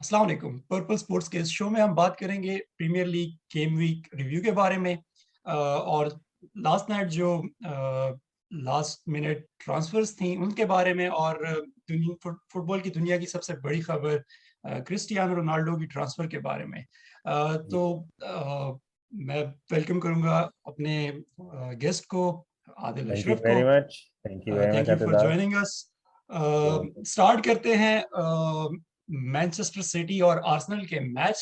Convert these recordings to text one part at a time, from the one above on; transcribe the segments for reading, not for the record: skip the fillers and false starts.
अस्सलाम वालेकुम। Purple sports के इस शो में हम बात करेंगे Premier League game week review के बारे में और लास्ट नाइट जो लास्ट मिनट ट्रांसफर्स थी उनके बारे में और फुटबॉल की दुनिया की सबसे बड़ी खबर क्रिस्टियानो रोनाल्डो की ट्रांसफर के बारे में। जी, मैं वेलकम करूंगा अपने गेस्ट को, आदिल थैंक यू अशरफ को। Very much. Thank you very much thank you for अतिदार। Joining us. You're welcome. Start करते हैं मैनचेस्टर सिटी और आर्सेनल के मैच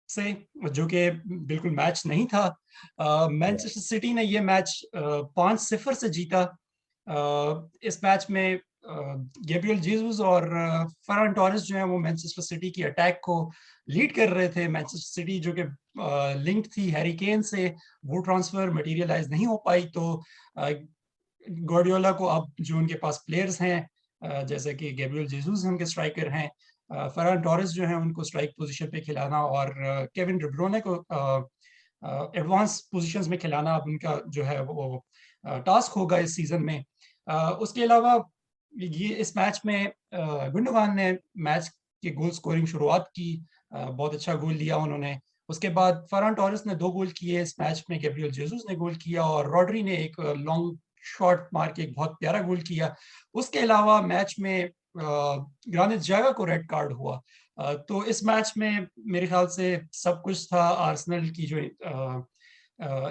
से, जो कि बिल्कुल मैच नहीं था। Yeah. मैनचेस्टर सिटी ने ये मैच 5-0 से जीता। इस मैच में गैब्रियल जीसस और फरहान टोरेस जो है वो मैनचेस्टर सिटी की अटैक को लीड कर रहे थे। मैनचेस्टर सिटी जो कि लिंक थी हैरी केन से, वो ट्रांसफर मटेरियलाइज नहीं हो पाई। तो गार्डियोला को अब जो उनके पास प्लेयर्स हैं, जैसे कि गैब्रियल जेसूस उनके स्ट्राइकर हैं, फरहान टोरेस जो है उनको स्ट्राइक पोजीशन पे खिलाना और केविन डी ब्रुयने को एडवांस पोजीशंस में खिलाना अब उनका जो है वो टास्क होगा इस सीजन में। उसके अलावा ये इस मैच में गुंडोगान ने मैच के गोल स्कोरिंग शुरुआत की। बहुत अच्छा गोल लिया उन्होंने। उसके बाद फरहान टोरेस ने 2 गोल किए इस मैच में, गैब्रियल जेसूस ने गोल किया और रॉड्री ने एक लॉन्ग शॉट मार के एक बहुत प्यारा गोल किया। उसके अलावा मैच में ग्रानिट जैगा को रेड कार्ड हुआ। तो इस मैच में मेरे ख्याल से सब कुछ था। आर्सेनल की जो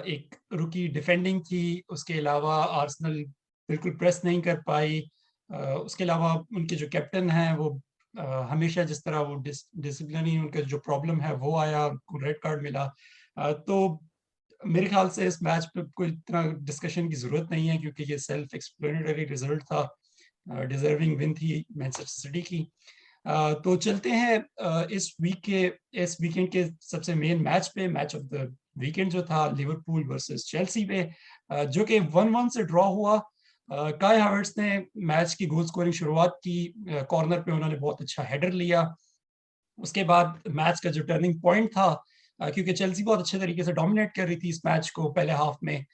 एक रुकी डिफेंडिंग थी, उसके अलावा आर्सेनल बिल्कुल प्रेस नहीं कर पाई। उसके अलावा उनके जो कैप्टन हैं वो हमेशा जिस तरह वो डिसिप्लिनरी उनका जो प्रॉब्लम है वो आया, उनको रेड कार्ड मिला। तो मेरे ख्याल से इस मैच पे कोई इतना डिस्कशन की जरूरत नहीं है, क्योंकि ये सेल्फ एक्सप्लेनेटरी रिजल्ट था। डिजर्विंग विन थी मैनचेस्टर सिटी की। तो चलते हैं इस वीकेंड के सबसे मेन मैच पे। मैच ऑफ द वीकेंड जो था लिवरपूल वर्सेस चेल्सी पे, जो कि 1-1 से ड्रॉ हुआ। काई हावर्ट्स ने मैच की गोल स्कोरिंग शुरुआत की। कॉर्नर पे उन्होंने बहुत अच्छा हेडर लिया। उसके बाद मैच का जो टर्निंग पॉइंट था, क्योंकि चेल्सी बहुत अच्छे तरीके से डोमिनेट कर रही थी इस मैच को पहले हाफ में,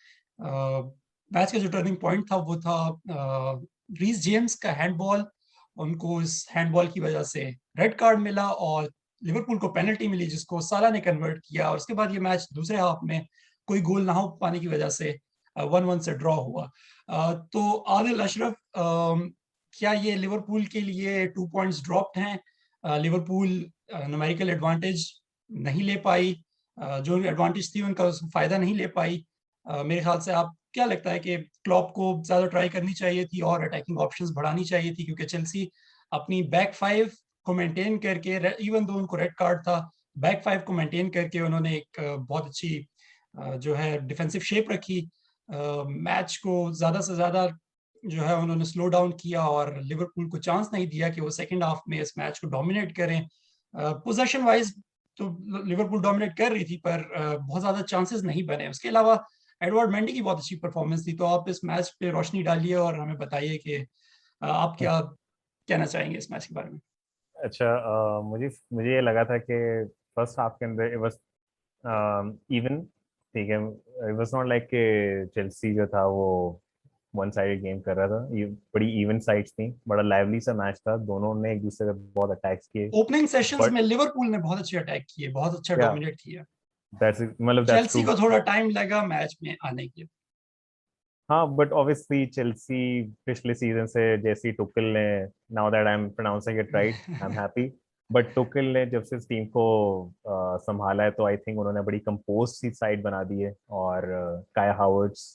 मैच का जो टर्निंग पॉइंट था वो था रीस जेम्स का हैंडबॉल। उनको इस हैंडबॉल की वजह से रेड कार्ड मिला और लिवरपूल को पेनल्टी मिली, जिसको साला ने कन्वर्ट किया। और उसके बाद ये मैच दूसरे हाफ में कोई गोल ना हो पाने की वजह से 1-1 से ड्रॉ हुआ। तो आदिल अशरफ, क्या ये लिवरपूल के लिए 2 पॉइंट्स ड्रॉप्ड हैं? लिवरपूल न्यूमेरिकल एडवांटेज नहीं ले पाई, जो एडवांटेज थी उनका फायदा नहीं ले पाई। मेरे ख्याल से आप क्या लगता है कि क्लॉप को ज्यादा ट्राई करनी चाहिए थी और अटैकिंग ऑप्शंस बढ़ानी चाहिए थी, क्योंकि चेल्सी अपनी बैक फाइव को मेंटेन करके, इवन दो उनको रेड कार्ड था, बैक फाइव को मेंटेन करके उन्होंने एक बहुत अच्छी जो है डिफेंसिव शेप रखी। मैच को ज्यादा से ज्यादा जो है उन्होंने स्लो डाउन किया और लिवरपूल को चांस नहीं दिया कि वो सेकंड हाफ में इस मैच को डोमिनेट करें। पोजीशन वाइज तो लिवरपूल डोमिनेट कर रही थी, पर बहुत ज्यादा चांसेस नहीं बने। उसके अलावा एडवर्ड मेंडी की बहुत अच्छी परफॉर्मेंस थी। तो आप इस मैच पे रोशनी डालिए और हमें बताइए कि आप क्या कहना चाहेंगे इस मैच के बारे में। अच्छा, मुझे मुझे ये लगा था कि फर्स्ट हाफ के अंदर इट वाज इवन। ठीक है, इट वाज नॉट लाइक कि चेल्सी जो था वो वन साइडेड गेम कर रहा था। ये बड़ी इवन साइड्स थी, बड़ा लाइवली सा मैच था, दोनों ने एक दूसरे पे बहुत अटैक्स किए। ओपनिंग सेशंस में बट लिवरपूल ने बहुत अच्छे अटैक किए, बहुत अच्छा या डोमिनेट किया। दैट्स मतलब दैट्स चेल्सी ट्रू। को थोड़ा टाइम लगा मैच में आने के। हाँ, बट ऑब्वियसली चेल्सी पिछले सीजन से जैसी टुकल ने, now that I am pronouncing it right, I am happy. But Tuchel ने जब से इस टीम को संभाला है तो आई थिंक उन्होंने बड़ी कंपोज सी साइड बना दी है। और काया हावर्ट्स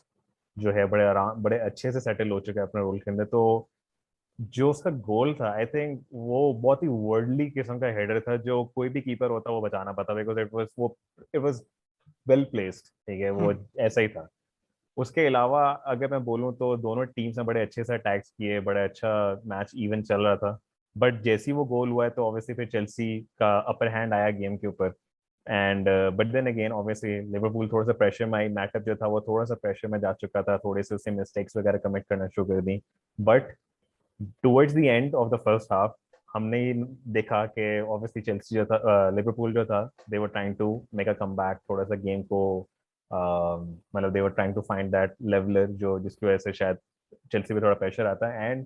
जो है बड़े आराम, बड़े अच्छे से सेटल हो चुके हैं अपने रोल के अंदर। तो जो उसका गोल था, आई थिंक वो बहुत ही वर्ल्डली किस्म का हेडर था, जो कोई भी कीपर होता वो बचाना पाता, because it was well placed. ठीक है, वो हम्म। ऐसा ही था। उसके अलावा अगर मैं बोलूं तो दोनों टीम्स ने बड़े अच्छे से अटैक्स किए, बड़ा अच्छा मैच इवन चल रहा था। बट जैसे ही वो गोल हुआ है तो ऑब्वियसली फिर चेल्सी का अपर हैंड आया गेम के ऊपर। And but then again obviously Liverpool थोड़ा सा प्रेशर में आई, मैचअप जो था वो थोड़ा सा प्रेशर में जा चुका था, थोड़े से उससे मिस्टेक्स वगैरह कमिट करना शुरू कर दी। But towards the end of the first half हमने ये देखा कि ऑब्वियसली चेल्सी जो था, लिवरपूल जो था, they were trying to make a comeback, थोड़ा सा गेम को मतलब they were trying to find that leveller जो जिसकी वजह से शायद चेल्सी पे थोड़ा प्रेशर आता है। एंड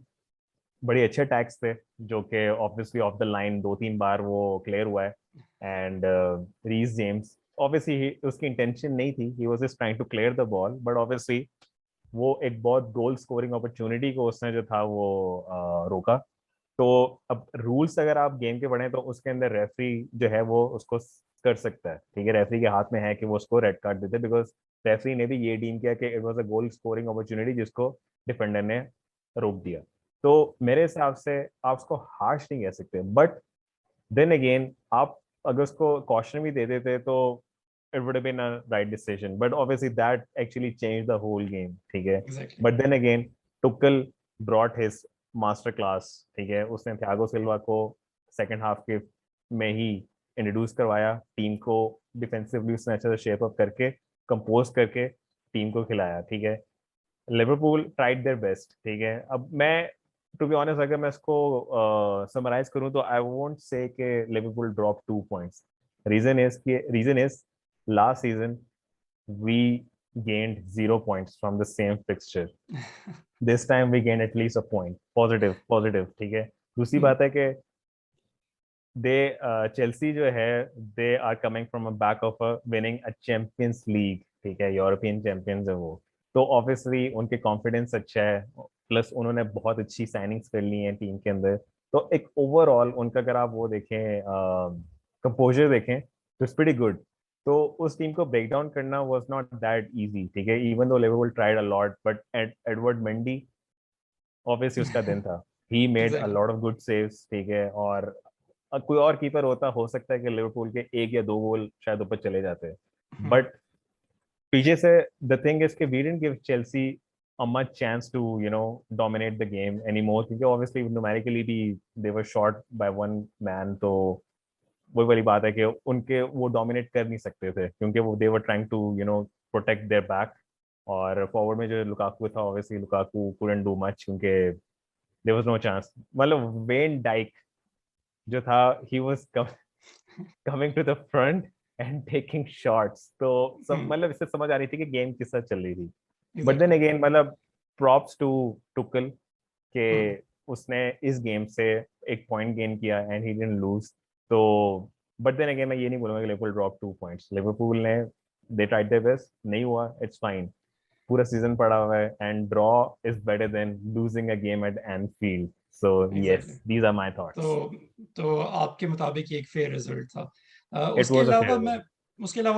बड़े अच्छे टैक्स थे जो कि ऑब्वियसली ऑफ द लाइन 2-3 बार वो क्लियर हुआ है। एंड रीस जेम्स ऑब्वियसली उसकी इंटेंशन नहीं थी, he was just trying to clear the ball, but obviously वो एक बहुत गोल स्कोरिंग अपॉर्चुनिटी को उसने जो था वो रोका। तो अब रूल्स अगर आप गेम के पढ़ें तो उसके अंदर रेफरी जो है वो उसको कर सकता है, ठीक है, रेफरी के हाथ में है कि वो उसको रेड कार्ड देते, बिकॉज रेफरी ने भी ये डीम किया कि it was a goal scoring opportunity जिसको डिफेंडर ने रोक दिया। तो मेरे हिसाब से आप उसको हार्श नहीं कह सकते, बट देन अगेन आप अगर उसको कॉशन भी दे देते तो it would have been a right decision, but obviously that actually change the whole game, ठीक है। Exactly. But then again Tuchel brought his master class, ठीक है, उसने थियागो सिल्वा को सेकंड हाफ के में ही इंट्रोड्यूस करवाया टीम को, डिफेंसिवली उसने अच्छे से शेप अप करके कंपोज करके टीम को खिलाया, ठीक है। लिवरपूल ट्राइड देयर बेस्ट, ठीक है। अब मैं टू बी ऑनेस्ट अगर मैं इसको समराइज करूं तो आई वोंट से कि Liverpool drop 2 points. Reason is last season we gained 0 points from the same fixture. This time we gained at least a point. Positive, ठीक है। दूसरी बात है कि दे चेल्सी जो है they are coming from a back of a winning a Champions League, ठीक है, यूरोपियन चैंपियंस है वो। तो ऑब्वियसली उनके कॉन्फिडेंस अच्छा है, प्लस उन्होंने बहुत अच्छी साइनिंग्स कर ली हैं टीम के अंदर। तो एक ओवरऑल उनका अगर आप वो देखें कंपोजर देखें तो इट्स प्रीटी गुड। तो उस टीम को ब्रेक डाउन करना वाज नॉट दैट इजी, ठीक है, इवन दो Liverpool tried a lot, but Edward Mendy obviously उसका दिन था, he made a exactly. Lot of good saves, ठीक है। और कोई और कीपर होता हो सकता है कि लिवरपूल के 1 या 2 गोल शायद ऊपर चले जाते, बट पीछे से द थिंग इज कि we didn't give Chelsea a much chance to dominate the game anymore, क्योंकि ऑब्वियसली न्यूमेरिकली भी they were short by one man. तो वही वाली बात है कि उनके वो डोमिनेट कर नहीं सकते थे क्योंकि वो they were trying to protect their back. और फॉरवर्ड में जो लुकाकू था obviously Lukaku couldn't do much क्योंकि देयर वाज नो चांस। मतलब वेन डाइक जो था he was coming to the front and taking shots, तो सब मतलब इससे समझ आ रही थी कि गेम किस तरह चल रही थी। But then exactly. अगेन मतलब प्रॉप्स टू टुकल के उसने इस गेम से एक पॉइंट गेन किया एंड ही डिडंट लूज। तो बट देन अगेन मैं ये नहीं बोलूंगा कि लिवरपूल ड्रॉप 2 पॉइंट्स, लिवरपूल ने दे ट्राइड देयर बेस्ट, नहीं हुआ, इट्स फाइन, पूरा सीजन पड़ा हुआ है and draw is better than losing a game at Anfield. So exactly. Yes, these are my तो थॉट्स। आपके मुताबिक ये एक फेयर रिजल्ट था। इट उसके वाज अ अलावा फेयर।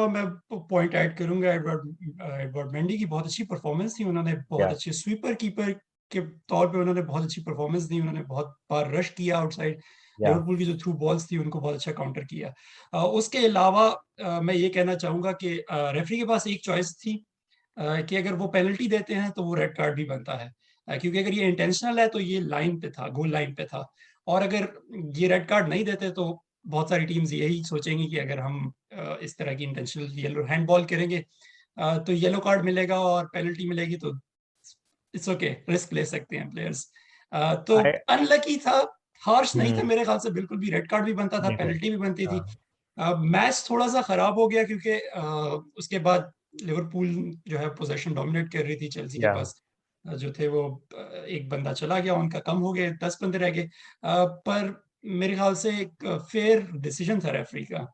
मैं पॉइंट ऐड करूंगा, एडवर्ड मेंडी की बहुत अच्छी परफॉर्मेंस थी। उन्होंने बहुत या अच्छे स्वीपर कीपर के तौर पे उन्होंने बहुत अच्छी परफॉर्मेंस दी। उन्होंने बहुत बार रश किया आउटसाइड, या लिवरपूल की जो थ्रू बॉल्स थी उनको बहुत अच्छा काउंटर किया। उसके अलावा मैं ये कहना चाहूंगा कि रेफरी के पास एक चॉइस थी, कि अगर वो पेनल्टी देते हैं तो वो रेड कार्ड भी बनता है, क्योंकि अगर ये इंटेंशनल है तो ये लाइन पे था, गोल लाइन पे था। और अगर ये रेड कार्ड नहीं देते तो बहुत सारी टीम्स यही सोचेंगी कि अगर हम इस तरह की इंटेंशनल येलो हैंडबॉल करेंगे तो येलो कार्ड मिलेगा और पेनल्टी मिलेगी, तो इट्स ओके, रिस्क ले सकते हैं प्लेयर्स। तो आई अनलकी था, हार्श नहीं था हम्म मेरे ख्याल से, बिल्कुल भी रेड कार्ड भी बनता था, नहीं थे। पेनल्टी भी बनती थी। हाँ मैच थोड़ा सा खराब हो गया क्योंकि उसके बाद लिवरपूल जो है पोजीशन डोमिनेट कर रही थी, चेल्सी के या पास जो थे वो एक बंदा चला गया, उनका कम हो गए, 10 बंदे रह गए। पर मेरे ख्याल से एक फेयर डिसीजन था रेफरी का। आई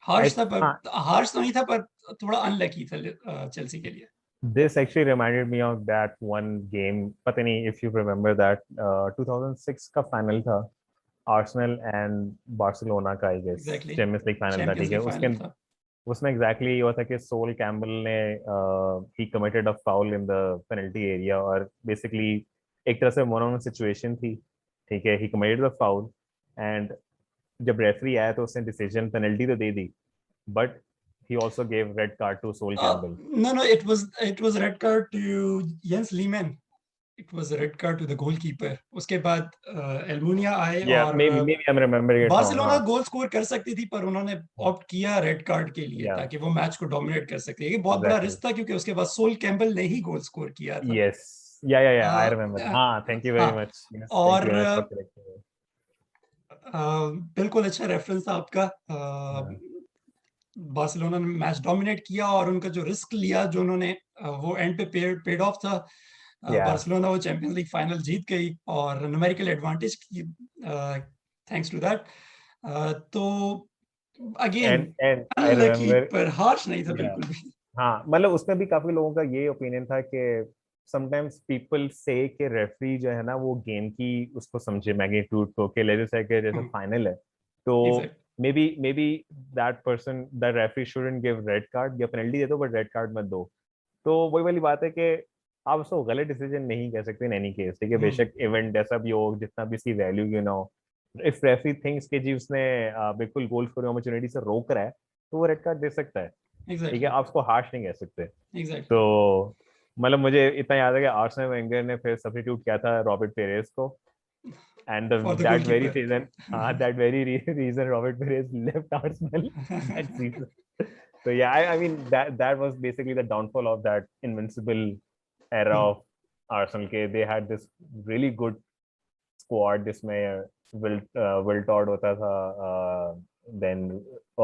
हार्श था, पर हार्श तो नहीं था, पर थोड़ा अनलकी था चेल्सी के लिए। This actually reminded me of that one game. पता नहीं if you remember that 2006 का फाइनल था, आर्सेनल एंड बार्सिलोना का, I guess exactly. Champions League final था, चैंपियंस ठीक है। लीग उसके फाइनल था। उसमें एग्जैक्टली ये हुआ था कि सोल कैम्बल ने he committed a foul in the penalty area, और बेसिकली एक तरह से वन ऑन सिचुएशन थी, ठीक है, he committed the foul and जब रेफरी आया तो उसने डिसीजन पेनल्टी तो दे दी, but he also gave red card to Sol Campbell. No, no, it was red card to Jens Lehmann. It was a red card to the goalkeeper. उसके बाद एल्मुनिया आए Yeah, और maybe I'm remembering it wrong. Barcelona हाँ, goal score कर सकती थी, पर उन्होंने ऑप्ट किया रेड कार्ड के लिए yeah, ताकि वो मैच को डोमिनेट कर सके। ये बहुत बड़ा exactly. रिस्क था क्योंकि उसके बाद सोल कैम्बल ने ही गोल स्कोर किया था। Yes. Yeah. I a, remember. अ, हाँ, thank you very हाँ, much. Yes, thank you और very much for correcting me. बिल्कुल अच्छा रेफरेंस था आपका। हाँ, बार्सिलोना ने मैच डोमिनेट किया और उनका जो रिस्क लिया जो उन्होंने वो एंड पे पेड ऑफ था। Yeah. बार्सिलोना वो चैंपियंस लीग फाइनल जीत गई और न्यूमेरिकल एडवांटेज की थैंक्स टू दैट। तो again and I unlucky remember, पर हार्श नहीं था yeah, बिल्कुल भी। हाँ मतलब उसमें भी काफी लोगों का ये ओपिनियन था कि समटाइम्स पीपल से कि रेफरी जो है ना वो गेम की उसको समझे मैग्नीट्यूड को, कि लेट्स से कि जैसे फाइनल है तो exact may be that person that referee shouldn't give red card या पेनल्टी दे दो बट रेड कार्ड मत दो। तो वही वाली बात है कि आप उसको गलत डिसीजन नहीं कह सकते इन एनी केस, ठीक है, बेशक इवेंट जैसा भी हो, जितना भी इसकी वैल्यू क्यों ना हो। इफ रेफरी थिंक्स कि जी उसने बिल्कुल गोल स्कोरिंग अपॉर्चुनिटी से रोक रहा है तो वो रेड कार्ड दे सकता है, ठीक है, एग्जैक्टली आप उसको हार्श नहीं कह सकते। एग्जैक्टली तो मतलब मुझे इतना याद है कि आर्सेनल वेंगर ने फिर सब्स्टिट्यूट किया था रॉबर्ट पेरेस को, and for the that very goalkeeper. Season, that very reason Robert Pires left Arsenal that season. So yeah, I mean that was basically the downfall of that invincible era of Arsenal. के they had this really good squad जिसमें Will Todd होता था, then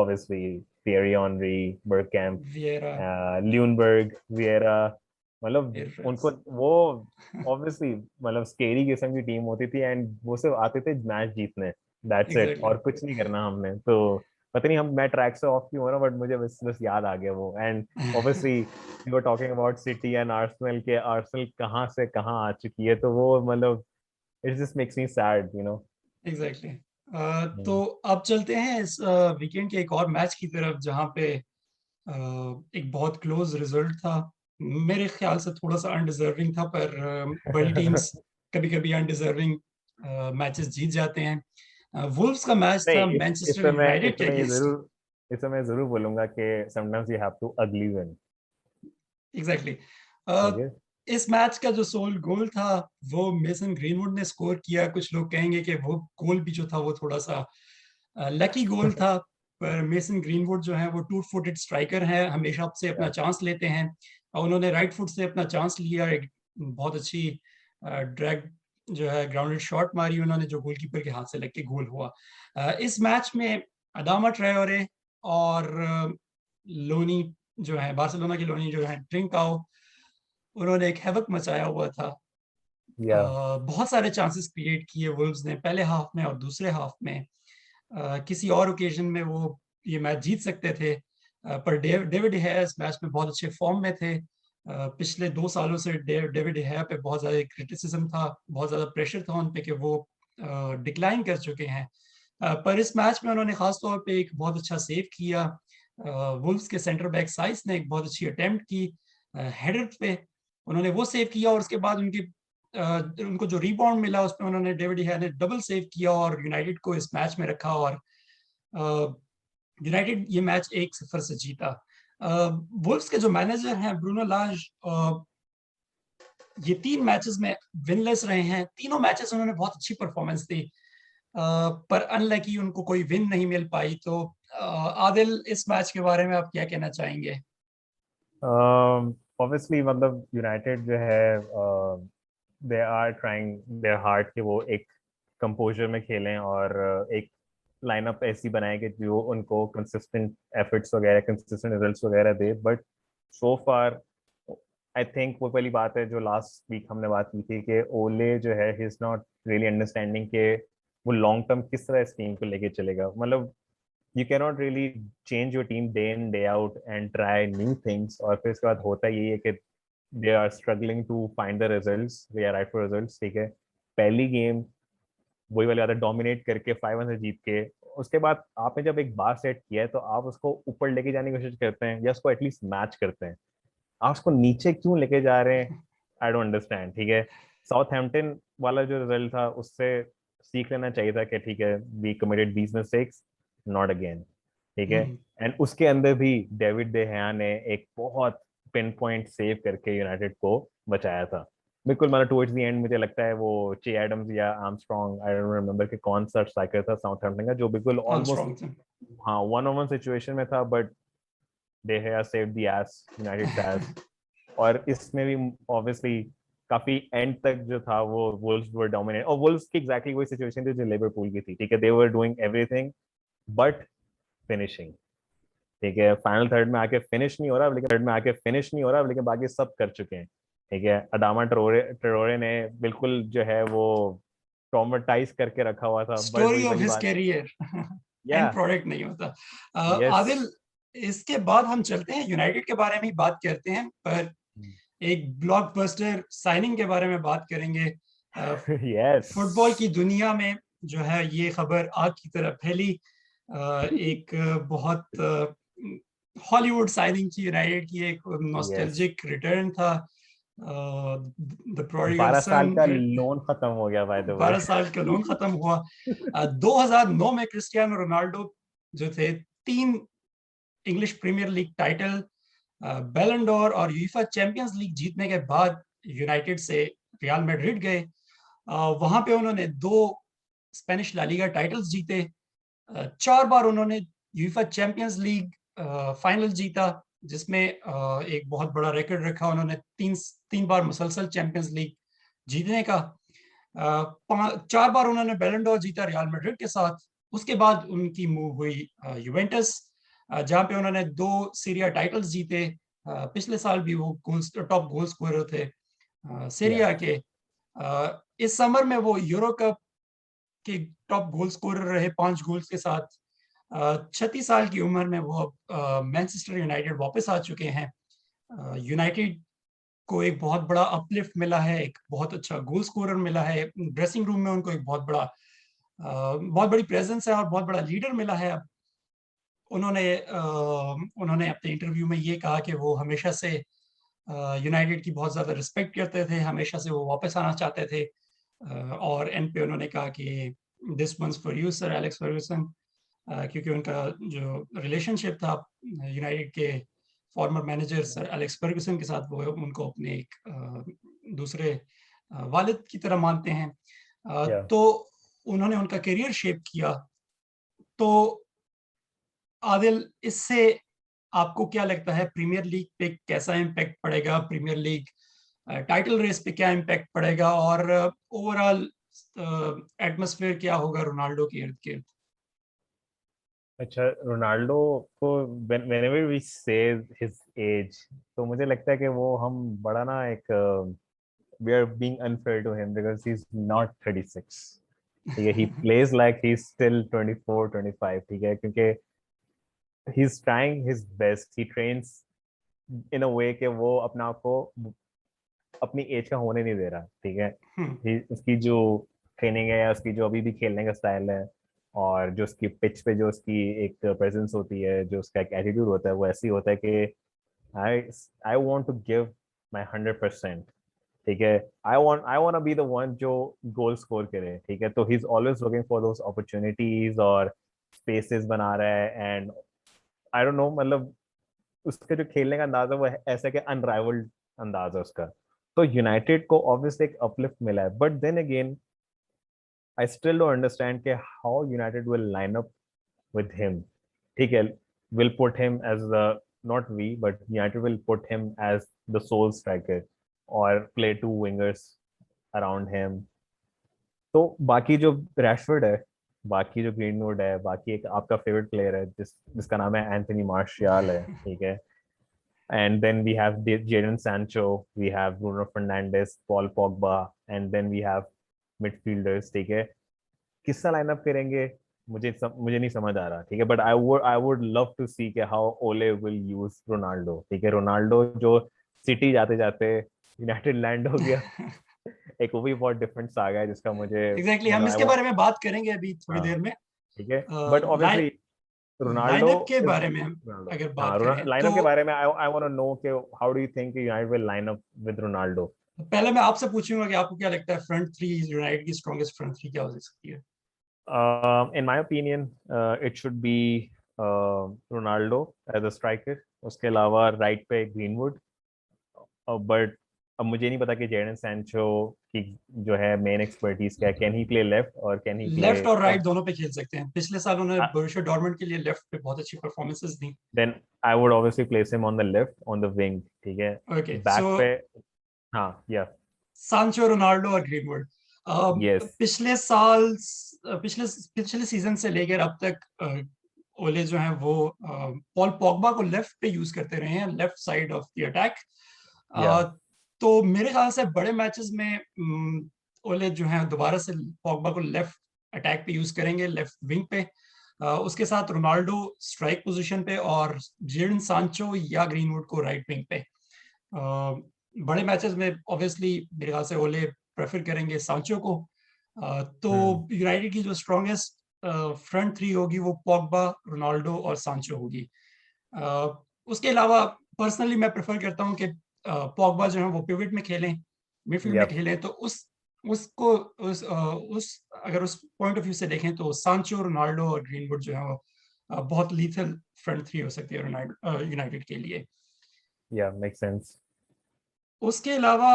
obviously Thierry Henry, Bergkamp, विएरा, ल्यूनबर्ग, विएरा, मतलब उनको एरफ्रेस। वो obviously मतलब scary किस्म की टीम होती थी एंड वो सिर्फ आते थे मैच जीतने, दैट्स इट, एग्जैक्टली और कुछ नहीं करना हमने। तो पता नहीं हम मैं ट्रैक से ऑफ क्यों हो रहा हूँ बट मुझे बस याद आ गया वो। And obviously you were talking about city and Arsenal, के आर्सेनल कहाँ से कहाँ आ चुकी है, तो वो मतलब it just makes me sad, you know. Exactly. तो अब चलते हैं इस वीकेंड के एक और मैच की तरफ जहां पे एक बहुत क्लोज रिजल्ट था। मेरे ख्याल से थोड़ा सा अनडिजर्विंग था, पर बड़ी टीम्स कभी कभी अनडिजर्विंग मैचेस जीत जाते हैं। वुल्व्स का मैच था नहीं, मैनचेस्टर यूनाइटेड के अगेंस्ट। इस समय जरूर बोलूंगा कि समटाइम्स यू हैव टू अगली विन। एग्जैक्टली। ओके। इस मैच का जो सोल गोल था वो मेसन ग्रीनवुड ने स्कोर किया। कुछ लोग कहेंगे कि वो गोल भी जो था वो थोड़ा सा लकी गोल था, पर मेसन ग्रीनवुड जो है वो टू फुटेड स्ट्राइकर है, हमेशा से अपना चांस लेते हैं और उन्होंने राइट फुट से अपना चांस लिया। एक बहुत अच्छी ड्रैग जो है ग्राउंडेड शॉट मारी उन्होंने, जो गोलकीपर के हाथ से लग के गोल हुआ। इस मैच में अदामा ट्रायोरे और लोनी जो है, बार्सिलोना की लोनी जो है, ट्रिंकाओ, उन्होंने एक हैवक मचाया हुआ था। या बहुत सारे चांसेस क्रिएट किए वुल्व्स ने पहले हाफ में और दूसरे हाफ में। किसी और ओकेजन में वो ये मैच जीत सकते थे, पर डेविड है इस मैच में बहुत अच्छे फॉर्म में थे। पिछले 2 सालों से डेविड है पे बहुत ज्यादा क्रिटिसिज्म था, बहुत ज्यादा प्रेशर था उन पे कि वो डिक्लाइन कर चुके हैं। पर इस मैच में उन्होंने खास तौर पे एक बहुत अच्छा सेव किया। वुल्व्स के सेंटर बैक साइस ने एक बहुत अच्छी अटेम्प्ट की हेडर पे, उन्होंने वो सेव किया और उसके बाद उनको जो रिबाउंड मिला उसमें उन्होंने डेविड डिहा ने डबल सेव किया और यूनाइटेड को इस मैच में रखा और यूनाइटेड ये मैच 1-0 से जीता। वुल्व्स के जो मैनेजर हैं ब्रूनो लाज, ये 3 मैचेस में विनलेस रहे हैं। तीनों मैचेस उन्होंने बहुत अच्छी परफॉर्मेंस दी, पर अनलकी उनको कोई विन नहीं मिल पाई। तो आदिल, इस मैच के बारे में आप क्या कहना चाहेंगे? ऑब्वियसली मतलब यूनाइटेड जो है they are trying their hard कि वो एक कंपोजर में खेलें और एक लाइनअप ऐसी बनाए कि जो उनको कंसिस्टेंट एफर्ट्स वगैरह, कंसिस्टेंट रिजल्ट्स वगैरह दे। But so far I think वो पहली बात है जो लास्ट वीक हमने बात की थी कि ओले जो है he is not really understanding के वो लॉन्ग टर्म किस तरह इस टीम को लेके चलेगा। मतलब you cannot really change your team day in day out and try new things, और फिर इसके बाद होता यही है कि they are struggling to find the results, they are right for results, ठीक है, पहली गेम वही वाली बात है, डोमिनेट करके 5-1 से जीत के उसके बाद आपने जब एक बार सेट किया है तो आप उसको ऊपर लेके जाने की कोशिश करते हैं या उसको एटलीस्ट मैच करते हैं, आप उसको नीचे क्यों लेके जा रहे हैं, आई डोंट अंडरस्टैंड, ठीक है। साउथहैम्पटन वाला जो रिजल्ट था उससे सीख लेना चाहिए था कि ठीक है we committed these mistakes, not again, ठीक है। हम्म, एंड उसके अंदर भी डेविड दे गea ने एक बहुत पिन पॉइंट सेव करके यूनाइटेड को बचाया था। बिल्कुल मतलब टुवर्ड्स द एंड मुझे लगता है वो चे एडम्स या आर्मस्ट्रॉन्ग, आई डोंट रिमेम्बर कि कौन सा स्ट्राइकर था साउथहैम्पटन का जो बिल्कुल ऑलमोस्ट, आर्मस्ट्रॉन्ग थे। हाँ, वन ऑन वन सिचुएशन में था but they have saved the S, United S. और इसमें भी ऑब्वियसली काफी एंड तक जो था वो वुल्व्स वर डोमिनेट, और वुल्व्स की एग्जैक्टली वही सिचुएशन थी जो लिवरपूल की थी, ठीक है, they were doing everything but finishing, ठीक है, फाइनल थर्ड में आके फिनिश नहीं हो रहा, लेकिन बाकी सब कर चुके हैं। ठीक है। अदामा ट्रोरे ने बिल्कुल जो है वो ट्रॉमेटाइज करके रखा हुआ था, बट स्टोरी वही ऑफ वाली हिज बात। कैरियर, या एंड प्रोडक्ट नहीं होता। यस। आदिल, इसके बाद हम चलते हैं यूनाइटेड के बारे में ही बात करते हैं, पर एक ब्लॉकबस्टर साइनिंग के बारे में बात करेंगे। यस। फुटबॉल की दुनिया में जो है ये खबर आग की तरह फैली। एक बहुत हॉलीवुड साइनिंग थी यूनाइटेड की, एक यस। नॉस्टैल्जिक रिटर्न था। द प्रोडिगल 12 साल सन, का लोन खत्म हो गया बाय द वे। 12 साल का लोन खत्म हुआ। 2009 में क्रिस्टियानो रोनाल्डो जो थे, 3 English Premier League title, Ballon d'Or और यूएफए चैंपियंस लीग जीतने के बाद यूनाइटेड से रियल मैड्रिड गए। वहां पे उन्होंने 2 स्पेनिश ला लीगा टाइटल्स जीते। 4 बार उन्होंने यूएफए चैंपियंस लीग फाइनल जीता, जिसमें एक बहुत बड़ा रिकॉर्ड रखा उन्होंने, 3 बार मुसलसल चैंपियंस लीग जीतने का। 4 बार उन्होंने बैलन डोर जीता रियल मैड्रिड के साथ। उसके बाद उनकी मूव हुई यूवेंटस, जहां पे उन्होंने 2 सीरिया टाइटल्स जीते। पिछले साल भी वो टॉप गोल स्कोरर थे या सीरिया के। इस समर में वो यूरो कप के टॉप गोल स्कोरर रहे 5 गोल्स के साथ। 36 साल की उम्र में वो अब मैनचेस्टर यूनाइटेड वापस आ चुके हैं। यूनाइटेड को एक बहुत बड़ा अपलिफ्ट मिला है, एक बहुत अच्छा गोल स्कोरर मिला है, ड्रेसिंग रूम में उनको एक बहुत बड़ी प्रेजेंस है और बहुत बड़ा लीडर मिला है। अब उन्होंने अपने इंटरव्यू में ये कहा कि वो हमेशा से यूनाइटेड की बहुत ज्यादा रिस्पेक्ट करते थे, हमेशा से वो वापस आना चाहते थे। और एंड पे उन्होंने कहा कि this one's for you sir Alex Ferguson, क्योंकि उनका जो रिलेशनशिप था यूनाइटेड के former manager sir Alex Ferguson के साथ, वो उनको अपने एक दूसरे वालिद की तरह मानते हैं। या तो उन्होंने उनका करियर शेप किया। तो आदिल, इससे आपको क्या लगता है, प्रीमियर लीग पे कैसा इम्पैक्ट पड़ेगा, प्रीमियर लीग टाइटल रेस पे क्या इम्पैक्ट पड़ेगा, और ओवरऑल एटमॉस्फेयर क्या होगा रोनाल्डो के इर्द गिर्द? अच्छा, रोनाल्डो को whenever we say his age, तो मुझे लगता है कि वो हम बड़ा ना एक we are being unfair to him because he's not 36। ठीक है, he plays like he's still 24 25। ठीक है, क्योंकि he's trying his best, he trains in a way कि वो अपना आप को अपनी एज का होने नहीं दे रहा। ठीक है, हम्म। उसकी जो ट्रेनिंग है या उसकी जो अभी भी खेलने का स्टाइल है, और जो उसकी पिच पे जो उसकी एक प्रेजेंस होती है, जो उसका एक एटीट्यूड होता है, वो ऐसी होता है कि I I want to give my 100%। ठीक है, I want be the one जो गोल स्कोर करे। ठीक है, तो he is always looking for those opportunities और स्पेसेस बना रहा है। एंड आई डोंट नो, मतलब उसका जो खेलने का अंदाज है वो ऐसा कि अनराइवल्ड अंदाज है उसका। तो यूनाइटेड को ऑब्वियसली एक अपलिफ्ट मिला है, but then again I still don't understand कि how United will line up with him. ठीक है, will put him as the, not we but United will put him as the sole striker और play 2 wingers around him. तो बाकी जो Rashford है, बाकी जो ग्रीनवुड है, बाकी एक आपका फेवरेट प्लेयर है जिसका नाम है एंथनी मार्शियल है। ठीक है, and then we have Jadon Sancho, we have Bruno Fernandes, Paul Pogba, and then we have midfielders। ठीक है, किसका लाइनअप करेंगे मुझे नहीं समझ आ रहा। ठीक है, but I would love to see के हाउ ओले विल यूज रोनाल्डो। ठीक है, रोनाल्डो जो सिटी जाते जाते यूनाइटेड लैंड हो गया, एक वो भी बहुत डिफरेंट सागा है जिसका मुझे एग्जैक्टली, मतलब हम आई इसके वांट। बारे में बात करेंगे अभी थोड़ी हाँ, देर में। ठीक है, बट ऑब्वियसली रोनाल्डो लाइनअप के इज बारे में हम रोनाल्डो। अगर हाँ, बात करें तो लाइनअप के बारे में आई वांट टू नो कि how do you think United will line up with Ronaldo. पहले मैं आपसे पूछूंगा कि आपको क्या लगता है, फ्रंट थ्री यूनाइटेड की स्ट्रॉन्गेस्ट फ्रंट थ्री क्या हो सकती है? In my opinion, it should be Ronaldo as a striker. उसके अलावा राइट पे ग्रीनवुड। बट अब मुझे नहीं पता कि जेडन सैंचो की जो है मेन एक्सपर्टीज क्या है। कैन ही प्ले लेफ्ट और कैन ही प्ले? लेफ्ट और राइट दोनों पे खेल सकते हैं। पिछले साल उन्होंने बोरुसिया डॉर्टमुंड के लिए लेफ्ट पे बहुत अच्छी परफॉर्मेंसेस दी। Then I would obviously place him on the left on the wing. ठीक है, ओके, सो बैक पे। हाँ, या सांचो, रोनाल्डो और ग्रीनवुड। यस। पिछले साल, पिछले पिछले सीजन से लेकर अब तक ओले जो है वो पॉल पॉगबा को लेफ्ट पे यूज करते रहे हैं, left side of the attack. या तो मेरे ख्याल से बड़े मैचेस में ओले जो है दोबारा से पॉग्बा को लेफ्ट अटैक पे यूज करेंगे, लेफ्ट विंग पे, उसके साथ रोनाल्डो स्ट्राइक पोजीशन पे और जेडन सांचो या ग्रीनवुड को राइट विंग पे। बड़े मैचेस में ऑब्वियसली मेरे ख्याल से ओले प्रेफर करेंगे सांचो को। तो यूनाइटेड की जो स्ट्रॉन्गेस्ट फ्रंट थ्री होगी वो पॉग्बा, रोनाल्डो और सांचो होगी। उसके अलावा पर्सनली मैं प्रेफर करता हूँ कि पॉग्बा जो है वो पिवट में खेलें, मिडफील्ड में Yep. खेलें। तो उसको अगर उस पॉइंट ऑफ व्यू से देखें तो सांचो, रोनाल्डो और ग्रीनवुड जो है वो बहुत लीथल फ्रंट थ्री हो सकती है यूनाइटेड के लिए। Yeah, makes sense. उसके अलावा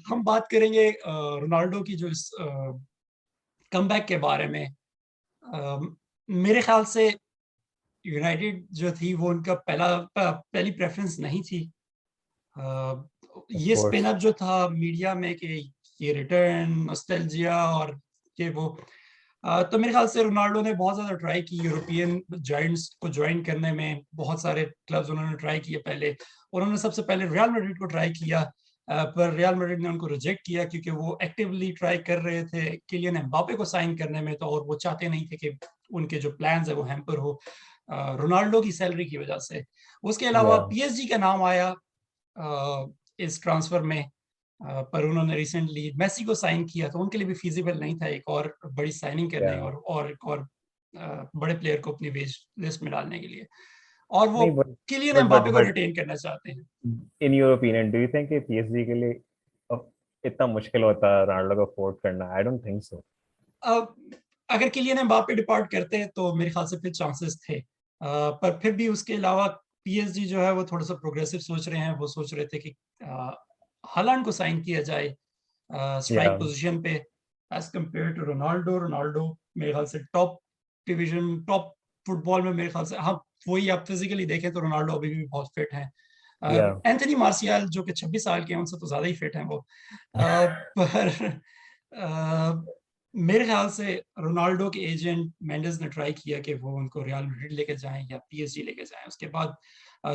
हम बात करेंगे रोनाल्डो की जो इस कमबैक के बारे में। मेरे ख्याल से यूनाइटेड जो थी वो उनका पहली प्रेफरेंस नहीं थी। Of ये स्पिन course. अप जो था मीडिया में कि ये रिटर्न, नॉस्टैल्जिया और ये वो, तो मेरे ख्याल से रोनाल्डो ने बहुत ज्यादा ट्राई की यूरोपियन जायंट्स को ज्वाइन करने में। बहुत सारे क्लब्स उन्होंने ट्राई किए पहले। उन्होंने सबसे पहले रियल मैड्रिड को ट्राई किया, पर रियल मैड्रिड ने उनको रिजेक्ट किया क्योंकि वो एक्टिवली ट्राई कर रहे थे किलियन एम्बापे को साइन करने में, तो और वो चाहते नहीं थे कि उनके जो प्लान्स है वो हैम्पर हो रोनाल्डो की सैलरी की वजह से। उसके अलावा Yeah. पीएसजी का नाम आया इस ट्रांसफर में, पर उन्होंने रिसेंटली मेसी को साइन किया, तो उनके लिए भी फिजिबल नहीं था एक और बड़ी साइनिंग करने Yeah. और एक और बड़े प्लेयर को अपनी वेज लिस्ट में डालने के लिए। और वो नहीं, but Kylian but but Mbappe को but रिटेन करना चाहते हैं। in your opinion, do you think कि PSG के लिए अ, इतना मुश्किल होता है रोनाल्डो को अफोर्ड करना? I don't think so. अब अगर किलियन एम्बापे डिपार्ट करते हैं तो मेरे ख्याल से फिर चांसेस थे, पर फिर भी उसके अलावा पीएसजी जो है वो थोड़ा सा प्रोग्रेसिव सोच रहे हैं। वो सोच रहे थे कि हालांड को साइन किया जाए स्ट्राइक Yeah. पोजीशन पे as compare to Ronaldo. Ronaldo मेरे ख्याल से टॉप डिवीजन, टॉप फुटबॉल में मेरे ख्याल से, हाँ वही आप फिजिकली देखें तो रोनाल्डो अभी भी बहुत फिट है। Yeah. एंथनी मार्शियल जो कि 26 साल के हैं उनसे तो ज्यादा ही फिट हैं वो। पर मेरे ख्याल से रोनाल्डो के एजेंट मेंडेस ने ट्राई किया कि वो उनको रियल मैड्रिड लेके जाएं या पीएसजी लेके जाएं। उसके बाद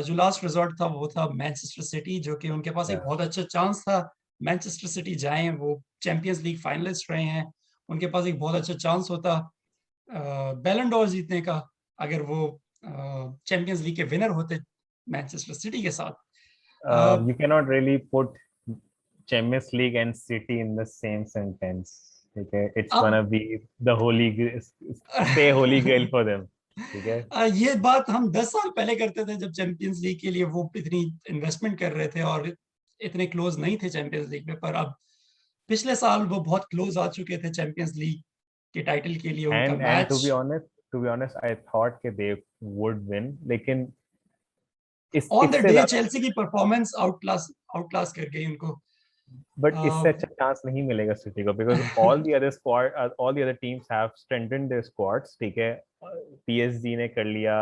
जो लास्ट रिजॉर्ट था वो था मैनचेस्टर सिटी, जो कि उनके पास एक Yeah. बहुत अच्छा चांस था मैनचेस्टर सिटी जाएं। वो चैंपियंस लीग फाइनलिस्ट रहे हैं, उनके पास एक बहुत अच्छा चांस होता बैलन डोर जीतने का अगर वो चैंपियंस लीग के विनर होते मैनचेस्टर सिटी के साथ। You cannot really put Champions League and City in the same sentence. Okay, it's अब gonna be the stay holy grail for them. Okay. ये बात हम 10 साल पहले करते थे जब चैंपियंस लीग के लिए वो इतनी इन्वेस्टमेंट कर रहे थे और इतने क्लोज नहीं थे चैंपियंस लीग में। पर अब पिछले साल वो बहुत क्लोज आ चुके थे चैंपियंस लीग के टाइटल के लिए। उनका And match to be honest, I thought कि they would win, लेकिन इस ऑन द इससे डे ज्यादा, चेल्सी की परफॉर्मेंस आउट क्लास कर गई उनको। बट इससे अ, अच्छा चांस नहीं मिलेगा सिटी को, because all the other teams have strengthened their squads, ठीक है। पीएसजी ने कर लिया,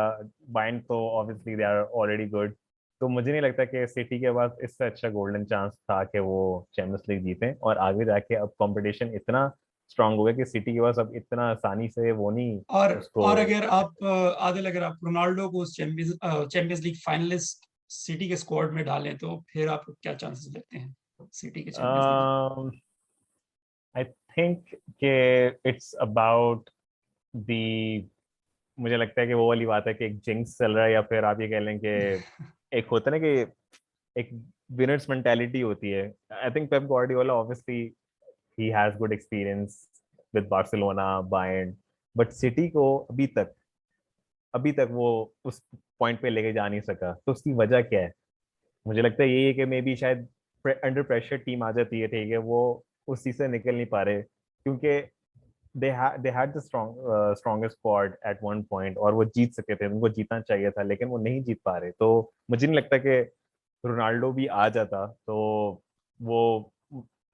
बायर्न तो obviously they are already good. तो मुझे नहीं लगता कि सिटी के पास इससे अच्छा गोल्डन चांस था कि वो चैंपियंस लीग जीते, और आगे जाके अब कंपटीशन इतना स्ट्रांग हो गया कि सिटी के पास अब इतना आसानी से वो नहीं और उसको। और अगर आप आदिल, अगर आप रोनाल्डो को उस चैंपियंस लीग फाइनलिस्ट सिटी के स्क्वाड में डालें तो फिर आप क्या चांसेस लगते हैं सिटी के चैंपियंस लीग? आई थिंक कि इट्स अबाउट दी, मुझे लगता है कि वो वाली बात है कि एक जिंक्स चल रहा है, या फिर आप ये कह लें कि एक होता है ना कि एक विनर्स मेंटालिटी होती है। I think Pep Guardiola obviously he has good experience with Barcelona, Bayern, but city को अभी तक वो उस पॉइंट पे लेके जा नहीं सका। तो उसकी वजह क्या है? मुझे लगता है यही है कि मे बी शायद अंडर प्रेशर टीम आ जाती है, ठीक है, वो उस चीज से निकल नहीं पा रहे, क्योंकि they had the strongest squad at one point, और वो जीत सके थे, उनको जीतना चाहिए था, लेकिन वो नहीं जीत पा रहे। तो मुझे नहीं लगता कि रोनाल्डो भी आ जाता तो वो,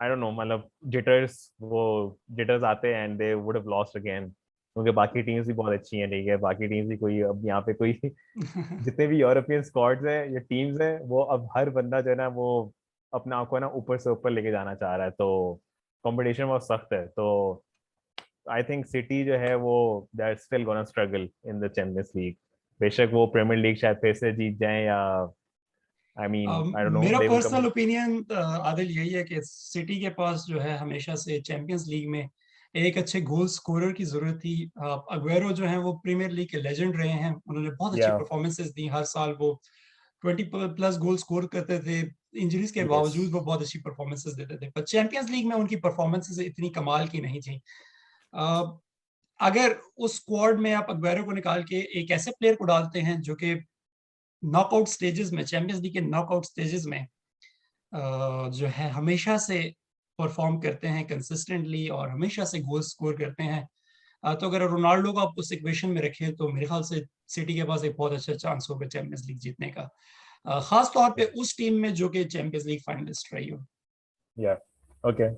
आई डोंट नो, मतलब जिटर्स आते and they would have lost again, क्योंकि बाकी टीम्स भी बहुत अच्छी हैं, ठीक है, बाकी टीम्स भी, कोई अब यहाँ पे कोई जितने भी यूरोपियन स्क्वाड्स हैं या टीम्स हैं, वो अब हर बंदा जो है ना वो अपना आपको ना ऊपर से ऊपर लेके जाना चाह रहा है, तो कंपटीशन बहुत सख्त है। तो आई थिंक सिटी जो है वो they are still gonna struggle in the Champions League. बेशक वो प्रीमियर लीग शायद फिर से जीत जाए, या I mean, I don't know, मेरा they will come. Personal opinion Adil यही है कि सिटी के पास जो है हमेशा से चैंपियंस लीग में एक अच्छे गोल स्कोरर की जरूरत थी। अग्वेरो जो है वो प्रीमियर लीग के लेजेंड रहे हैं, उन्होंने बहुत अच्छी Yeah, परफॉर्मेंसेस दी, हर साल वो 20+ गोल स्कोर करते थे, इंजरीज के बावजूद yes. वो बहुत अच्छी परफॉर्मेंसेस देते थे। पर चैंपियंस लीग में उनकी परफॉर्मेंसेस इतनी कमाल की नहीं थी। अगर उस स्क्वाड में आप अग्वेरो को निकाल के एक ऐसे प्लेयर को डालते हैं जो कि नॉकआउट स्टेजेस में, चैंपियंस लीग के नॉकआउट स्टेजेस में जो है हमेशा से परफॉर्म करते हैं कंसिस्टेंटली और हमेशा से गोल स्कोर करते हैं, तो अगर रोनाल्डो को आप उस इक्वेशन में रखें तो मेरे ख्याल से सिटी के पास एक बहुत अच्छा चांस होगा चैंपियंस लीग जीतने का, खास तौर पे उस टीम में जो कि चैंपियंस लीग फाइनलिस्ट रही हो। Yeah, okay,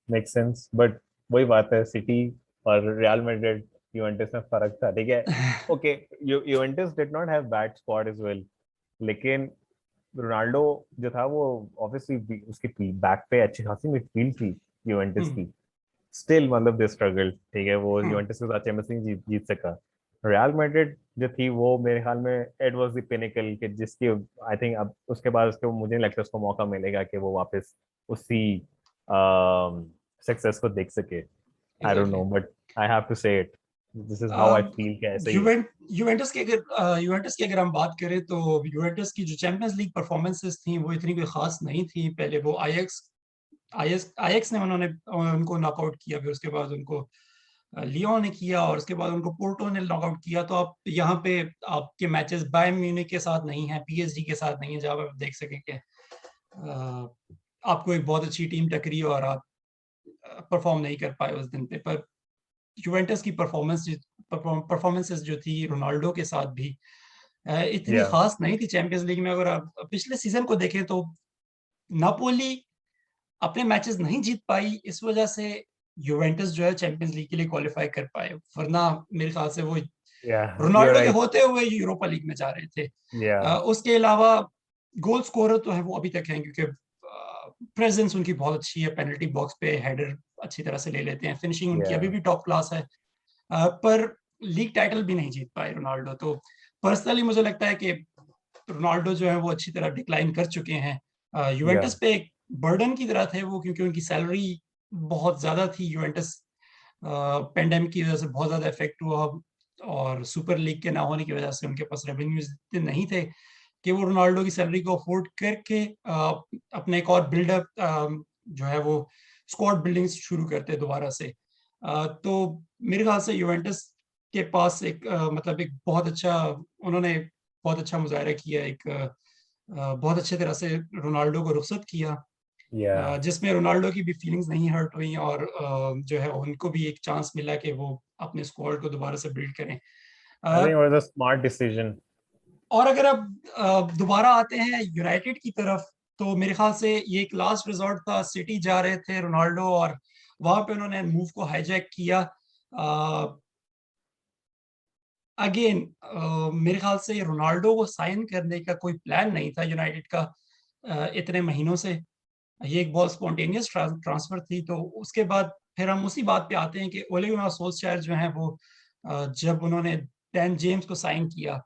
makes sense. But वही बात है, सिटी और रियल मैड्रिड यूवेंटस में फर्क था, ठीक है। Okay, Juventus did not have bad squad as well, लेकिन रोनाल्डो जो था वो ऑब्वियसली उसकी बैक पे अच्छी खासी मिडफील्ड थी यूवेंटस हम्म, की। स्टिल मतलब दे स्ट्रगल, ठीक है, वो हम्म, यूवेंटस के साथ चैंपियंस लीग जीत सका। रियल मैड्रिड जो थी वो मेरे ख्याल में इट वाज द पिनेकल के जिसकी आई थिंक अब उसके बाद उसको मुझे नहीं लगता उसको मौका मिलेगा कि वो वापस उसी सक्सेस को देख सके। I don't know, exactly. But I have to say it, this is how I feel कि ऐसे ही है। यूवेंटस की अगर हम बात करें तो यूवेंटस की जो चैंपियंस लीग परफॉर्मेंसेस थी वो इतनी कोई खास नहीं थी। पहले वो आईएक्स आईएक्स आईएक्स ने उन्होंने उनको नॉकआउट किया, फिर उसके बाद उनको लियोन ने किया और उसके बाद उनको पोर्टो ने नॉकआउट किया। तो आप यहाँ पे आपके मैचेस बायर्न म्यूनिख के साथ नहीं है, पीएसजी के साथ नहीं है, जहाँ आप देख सकें कि आपको एक बहुत अच्छी टीम टकरी और आप परफॉर्म नहीं कर पाए उस दिन पे। पर यूवेंटस की परफॉर्मेंसेस जो थी रोनाल्डो के साथ भी इतनी या खास नहीं थी चैंपियंस लीग में। अगर आप पिछले सीजन को देखें तो नापोली अपने मैचेस नहीं जीत पाई, इस वजह से यूवेंटस जो है चैंपियंस लीग के लिए क्वालिफाई कर पाए, वरना मेरे ख्याल से वो या यू आर रोनाल्डो के राइट। होते हुए यूरोपा लीग में जा रहे थे। या उसके अलावा गोल स्कोरर तो है वो अभी तक हैं, क्योंकि प्रेजेंस उनकी बहुत अच्छी है, पेनल्टी बॉक्स पे हेडर अच्छी तरह से ले लेते हैं, फिनिशिंग उनकी या अभी भी टॉप क्लास है। पर लीग टाइटल भी नहीं जीत पाए रोनाल्डो। तो पर्सनली मुझे लगता है कि रोनाल्डो जो है वो अच्छी तरह डिक्लाइन कर चुके हैं। या यूवेंटस पे एक बर्डन की तरह थे वो, क्योंकि उनकी सैलरी बहुत ज्यादा थी। यूवेंटस पेंडेमिक की वजह से बहुत ज्यादा इफेक्ट हुआ, और सुपर लीग के ना होने की वजह से उनके पास रेवेन्यूज इतने नहीं थे कि वो रोनाल्डो की सैलरी को अफोर्ड करके अपने एक और बिल्डअप जो है वो स्क्वाड बिल्डिंग शुरू करते दोबारा से। तो मेरे ख्याल से यूवेंटस के पास एक मतलब एक बहुत अच्छा, उन्होंने बहुत अच्छा मुजाहरा किया, एक बहुत अच्छे तरह से रोनाल्डो को रुखसत किया, या जिसमें रोनाल्डो की भी फीलिंग्स नहीं हर्ट हुई, और जो है उनको भी एक चांस मिला कि वो अपने स्क्वाड को दोबारा से बिल्ड करें। I uh, think it was a smart decision. और अगर अब दोबारा आते हैं यूनाइटेड की तरफ, तो मेरे ख्याल से ये एक लास्ट रिजॉर्ट था। सिटी जा रहे थे रोनाल्डो, और वहां पे उन्होंने मूव को हाईजैक किया। अगेन मेरे ख्याल से रोनाल्डो को साइन करने का कोई प्लान नहीं था यूनाइटेड का इतने महीनों से। ये एक बहुत स्पॉन्टेनियस ट्रांसफर थी। तो उसके बाद फिर हम उसी बात पे आते हैं कि ओले गुनार सोल्सशायर जो है वो जब उन्होंने डैन जेम्स को साइन किया,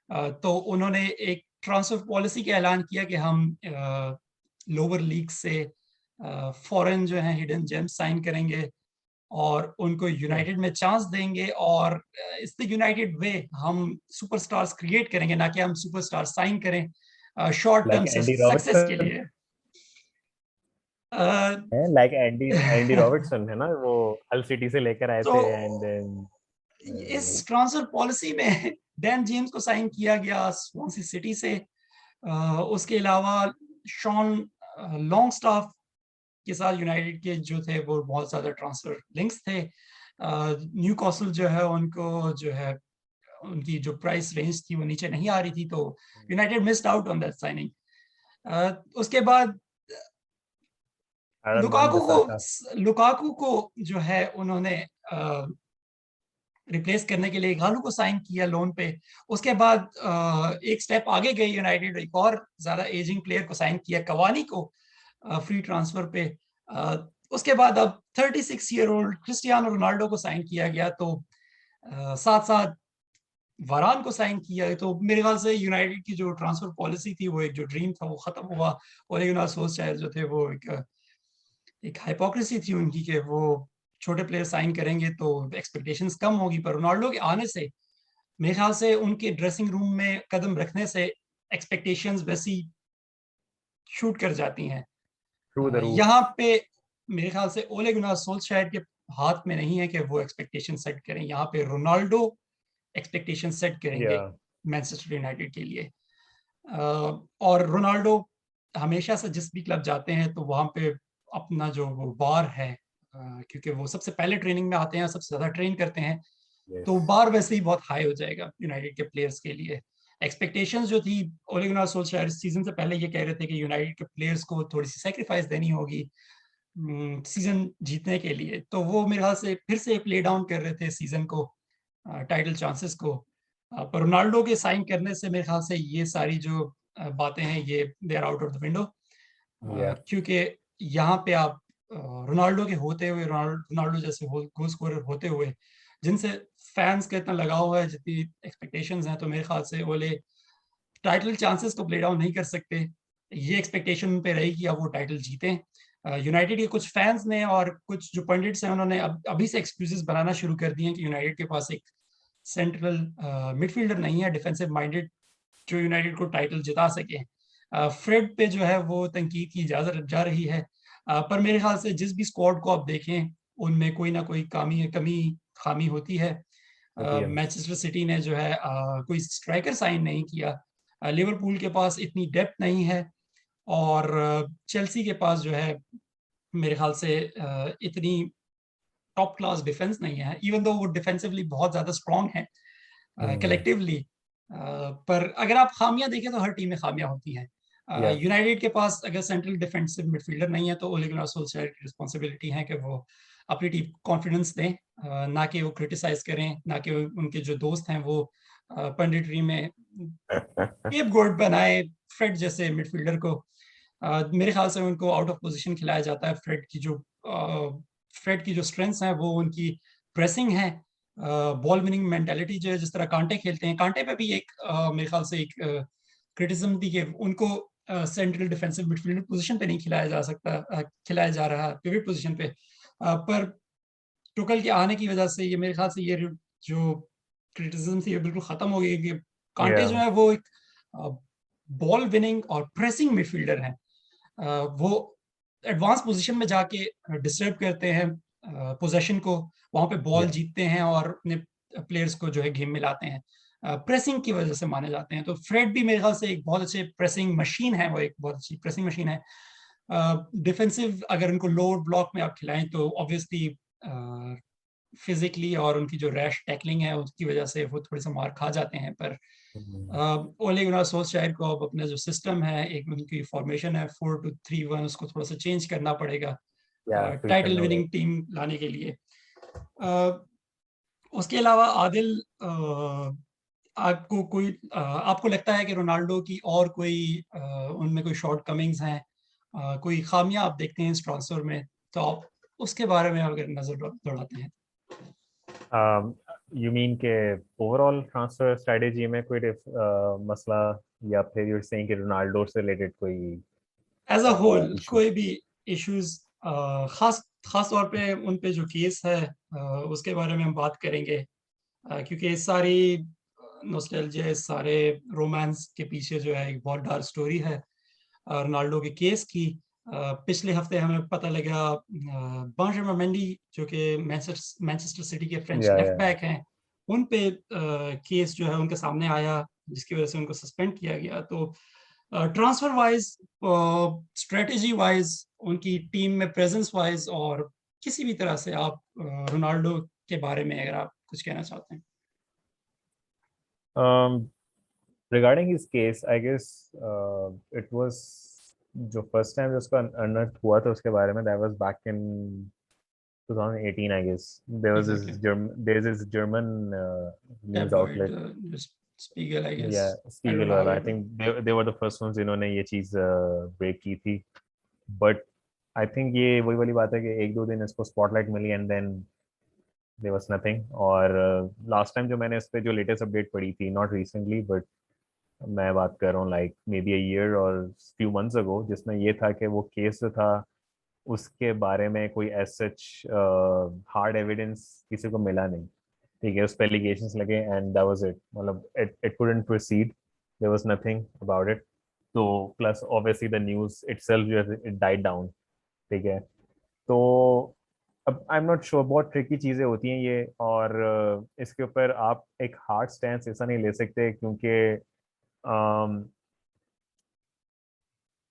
तो उन्होंने एक ट्रांसफर पॉलिसी का ऐलान किया कि हम लोअर लीग से फॉरेन जो है हिडन जेम्स साइन करेंगे और उनको यूनाइटेड में चांस देंगे, और इस द यूनाइटेड वे हम सुपरस्टार्स क्रिएट करेंगे, ना कि हम सुपरस्टार साइन करें short term like Andy success के रॉबर्टसन लिए। है, लाइक एंडी एंडी रॉबर्टसन है ना, वो हल सिटी से लेकर आए तो थे एंड देन इस ट्रांसफर पॉलिसी में डैन जेम्स को साइन किया गया स्वांसी सिटी से। उसके अलावा शॉन लॉन्गस्टाफ के साथ यूनाइटेड के जो थे वो बहुत ज्यादा ट्रांसफर लिंक्स थे। न्यू कॉसल जो है उनको जो है उनकी जो प्राइस रेंज थी वो नीचे नहीं आ रही थी, तो United missed out on that signing. उसके बाद एरन वन लुकाकू को बिसाका। लुकाकू को जो है उन्होंने रिप्लेस करने के लिए गालू को साइन किया लोन पे। उसके बाद एक स्टेप आगे गई यूनाइटेड, एक और ज्यादा एजिंग प्लेयर को साइन किया, कवानी को फ्री ट्रांसफर पे। उसके बाद अब 36 ईयर ओल्ड क्रिस्टियानो रोनाल्डो को साइन किया गया। तो साथ साथ वारान को साइन किया है, तो मेरे ख्याल से यूनाइटेड की जो ट्रांसफर पॉलिसी थी, वो एक जो ड्रीम था वो खत्म हुआ। ओले गुनार सोल्शरायर जो थे वो एक हाइपोक्रेसी थी उनकी कि वो छोटे प्लेयर साइन करेंगे तो एक्सपेक्टेशंस कम होगी, पर रोनाल्डो के आने से मेरे ख्याल से उनके ड्रेसिंग रूम में कदम रखने से एक्सपेक्टेशंस वैसी शूट कर जाती हैं। Through the roof. यहाँ पे मेरे ख्याल से ओले गुनार सोल्शरायर के हाथ में नहीं है कि वो एक्सपेक्टेशन सेट करें, यहाँ पे रोनाल्डो एक्सपेक्टेशन सेट या करेंगे मैनचेस्टर यूनाइटेड के लिए। और रोनाल्डो हमेशा से जिस भी क्लब जाते हैं तो वहां पे अपना जो वो बार है, क्योंकि वो सबसे पहले ट्रेनिंग में आते हैं, सबसे ज्यादा ट्रेन करते हैं, तो यस बार वैसे ही बहुत हाई हो जाएगा यूनाइटेड के प्लेयर्स के लिए। एक्सपेक्टेशंस जो थी, ओले गुनार सोल्शरायर सीजन से पहले ये कह रहे थे कि यूनाइटेड के प्लेयर्स को थोड़ी सी सेक्रीफाइस देनी होगी सीजन जीतने के लिए, तो वो मेरे ख्याल से फिर से प्ले डाउन कर रहे थे सीजन को, टाइटल चांसेस को। पर रोनाल्डो के साइन करने से मेरे ख्याल से ये सारी जो बातें हैं ये they are out of the window, या क्योंकि यहाँ पे आप रोनाल्डो के होते हुए, रोनाल्डो जैसे गोल स्कोरर होते हुए जिनसे फैंस का इतना लगाव है, जितनी एक्सपेक्टेशंस हैं, तो मेरे ख्याल से ओले टाइटल चांसेस को प्ले डाउन नहीं कर सकते। ये एक्सपेक्टेशन पे रही कि अब वो टाइटल जीतें। यूनाइटेड के कुछ फैंस ने और कुछ जो पंडित्स हैं उन्होंने अभी से एक्सक्यूजेस बनाना शुरू कर दिए हैं कि यूनाइटेड के पास एक सेंट्रल मिडफील्डर नहीं है डिफेंसिव माइंडेड जो यूनाइटेड को टाइटल जिता सके। फ्रेड पे जो है वो तनकीद की इजाजत जा रही है, पर मेरे ख्याल से जिस भी स्क्वाड को आप देखें उनमें कोई ना कोई कमी खामी होती है। होती है। मैनचेस्टर सिटी ने जो है कोई स्ट्राइकर साइन नहीं किया, लिवरपूल के पास इतनी डेप्थ नहीं है, और चेल्सी के पास जो है मेरे ख्याल से इतनी टॉप क्लास डिफेंस नहीं है, इवन दो वो डिफेंसिवली बहुत ज्यादा स्ट्रांग है कलेक्टिवली। पर अगर आप खामियां देखें तो हर टीम में खामियां होती हैं। या यूनाइटेड के पास अगर सेंट्रल डिफेंसिव मिडफील्डर नहीं है तो ओले गुनार सोल्शरायर की रिस्पॉन्सिबिलिटी है कि वो अपनी टीम को कॉन्फिडेंस दें, ना कि वो क्रिटिसाइज करें, ना कि उनके जो दोस्त हैं वो पंडितरी में स्केप गोट बनाए फ्रेड जैसे मिडफील्डर को। मेरे ख्याल से उनको आउट ऑफ पोजीशन खिलाया जाता है। फ्रेड की जो स्ट्रेंथ्स हैं वो उनकी प्रेसिंग है, बॉल विनिंग मेंटालिटी जो है, जिस तरह कांटे खेलते हैं, कांटे पे भी एक मेरे ख्याल से एक क्रिटिसिज्म थी कि उनको सेंट्रल डिफेंसिव मिडफील्डर पोजीशन पे नहीं खिलाया जा सकता, खिलाया जा रहा पिवट पोजीशन पे। पर टुकल के आने की वजह से ये मेरे ख्याल से ये जो क्रिटिसिज्म थी ये बिल्कुल खत्म हो गई कि कांटे जो या है वो एक बॉल विनिंग और प्रेसिंग मिडफील्डर हैं। वो एडवांस पोजीशन में जाके डिस्टर्ब करते हैं पोजेशन को, वहां पे बॉल या जीतते हैं और अपने प्लेयर्स को जो है गेम में लाते हैं, प्रेसिंग की वजह से माने जाते हैं। तो फ्रेड भी मेरे ख्याल से एक बहुत अच्छे प्रेसिंग मशीन है, वो एक बहुत अच्छी प्रेसिंग मशीन है। डिफेंसिव अगर उनको लोअर ब्लॉक में आप खिलाएं तो ऑब्वियसली फिजिकली और उनकी जो रैश टैकलिंग है उसकी वजह से वो थोड़ी सा मार खा जाते हैं। पर ओले गुनार सोल्शरायर को अब अपना जो सिस्टम है, एक उनकी फॉर्मेशन है 4-2-3-1, उसको थोड़ा सा चेंज करना पड़ेगा स्विच टाइटल करना होगा। विनिंग टीम लाने के लिए। उसके अलावा आदिल, आपको लगता है कि रोनाल्डो की और कोई उनमें कोई शॉर्ट कमिंग्स हैं, कोई खामियां आप देखते हैं इस ट्रांसफर में, तो आप उसके बारे में अगर नजर दौड़ाते हैं। यू मीन के ओवरऑल ट्रांसफर स्ट्रेटेजी में कोई मसला, या फिर यू सेइंग कि रोनाल्डो से रिलेटेड कोई एज अ होल इशू? कोई भी इश्यूज, खास खास तौर पे उन पे जो केस है उसके बारे में हम बात करेंगे, क्योंकि इस सारी नॉस्टैल्जिया, इस सारे रोमांस के पीछे जो है एक बहुत डार्क स्टोरी है रोनाल्डो के केस की। पिछले हफ्ते हमें पता लगा बेंजामिन मेंडी जो कि मैनचेस्टर सिटी के फ्रेंच या लेफ्ट बैक हैं, उन पे केस जो है उनके सामने आया, जिसकी वजह से उनको सस्पेंड किया गया। तो ट्रांसफर वाइज, स्ट्रेटेजी वाइज, उनकी टीम में प्रेजेंस वाइज, और किसी भी तरह से आप रोनाल्डो के बारे में अगर आप कुछ कहना चाहते हैं। Regarding his case, I guess it was जो फर्स्ट टाइम उसका अनर्थ हुआ था उसके बारे में, that was back in 2018 I guess. एग्जैक्टली, There is this German news tabloid outlet, Spiegel I guess, yeah, I don't Spiegel know how वाला, I it. think they were the first ones जिन्होंने ये चीज ब्रेक की थी। But I think ये वही वाली बात है कि एक दो दिन इसको स्पॉटलाइट मिली, and then there was nothing. और लास्ट टाइम जो मैंने इस पे जो लेटेस्ट अपडेट पढ़ी थी, नॉट रिसेंटली बट मैं बात कर रहा हूँ like may be a year और फ्यू मंथ्स अगो, जिसमें ये था कि वो केस जो था उसके बारे में कोई एज सच हार्ड एविडेंस किसी को मिला नहीं। ठीक है, उस पर एलिगेशंस लगे एंड दैट वाज इट, मतलब it couldn't proceed, there was nothing about it. तो plus obviously the news itself जो है इट डाइड डाउन। ठीक है, तो अब आई एम नॉट श्योर, बहुत ट्रिकी चीज़ें होती हैं ये। और इसके ऊपर आप एक हार्ड स्टैंड ऐसा नहीं ले सकते, क्योंकि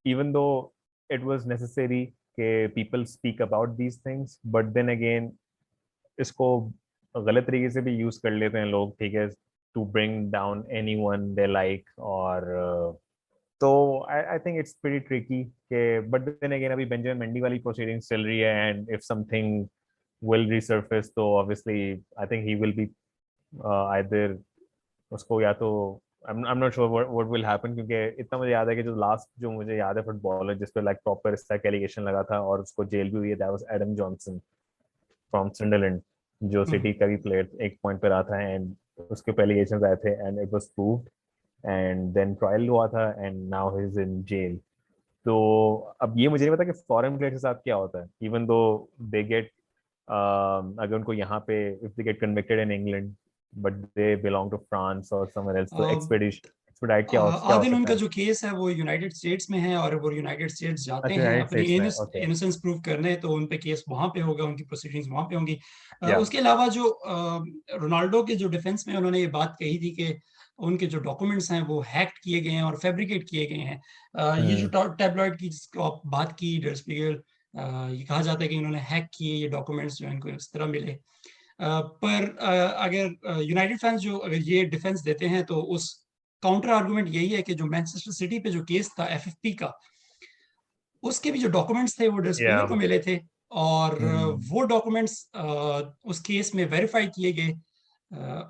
even though it was necessary कि people speak about these things, but then again इसको गलत तरीके से भी यूज कर लेते हैं लोग। ठीक है, to bring down anyone they like। और तो I think it's pretty tricky कि but then again अभी बेंजामिन मेंडी वाली प्रोसीडिंग्स चल रही है, and if something will resurface तो obviously I think he will be either उसको या तो I'm not sure what will happen, क्योंकि इतना मुझे याद है कि जो लास्ट जो मुझे याद है फुटबॉलर जिस पे लाइक प्रॉपर इस तरह का एलिगेशन लगा था और उसको जेल भी हुई है, that was Adam Johnson from Sunderland, जो सिटी का भी प्लेयर एक पॉइंट पे रहा था। एंड उसके ऊपर एलिगेशंस आए थे and it was proved and then trial हुआ था and now he is in jail. तो अब ये मुझे नहीं पता कि फॉरेन प्लेयर के साथ क्या होता है, इवन दो दे गेट अगर उनको यहाँ पे if they get convicted in England but they belong to France और समवेयर एल्स, तो एक्सपेडाइट क्या हो आदिल सकता उनका है? जो केस है वो यूनाइटेड स्टेट्स में है, और वो यूनाइटेड स्टेट्स जाते अच्छा, हैं यूनाइटेड अपनी स्टेट्स में, ओके। इनोसेंस प्रूव करने, तो उन पे केस वहां पे होगा, उनकी प्रोसीडिंग्स वहां पे होंगी। या उसके अलावा जो रोनाल्डो के जो डिफेंस में उन्होंने ये बात कही थी कि उनके जो डॉक्यूमेंट्स हैं वो हैक किए गए हैं और फैब्रिकेट किए गए हैं। ये जो हम्म टैबलॉइड की जिसको आप बात की, डर स्पीगल, ये कहा जाता है कि इन्होंने हैक किए ये डॉक्यूमेंट्स जो इनको इस तरह मिले। पर अगर यूनाइटेड फैंस जो अगर ये डिफेंस देते हैं तो उस काउंटर आर्गुमेंट यही है कि जो मैनचेस्टर सिटी पे जो केस था एफएफपी का, उसके भी जो डॉक्यूमेंट्स थे वो या डेस्पिगर को मिले थे, और हम्म वो डॉक्यूमेंट्स उस केस में वेरीफाई किए गए।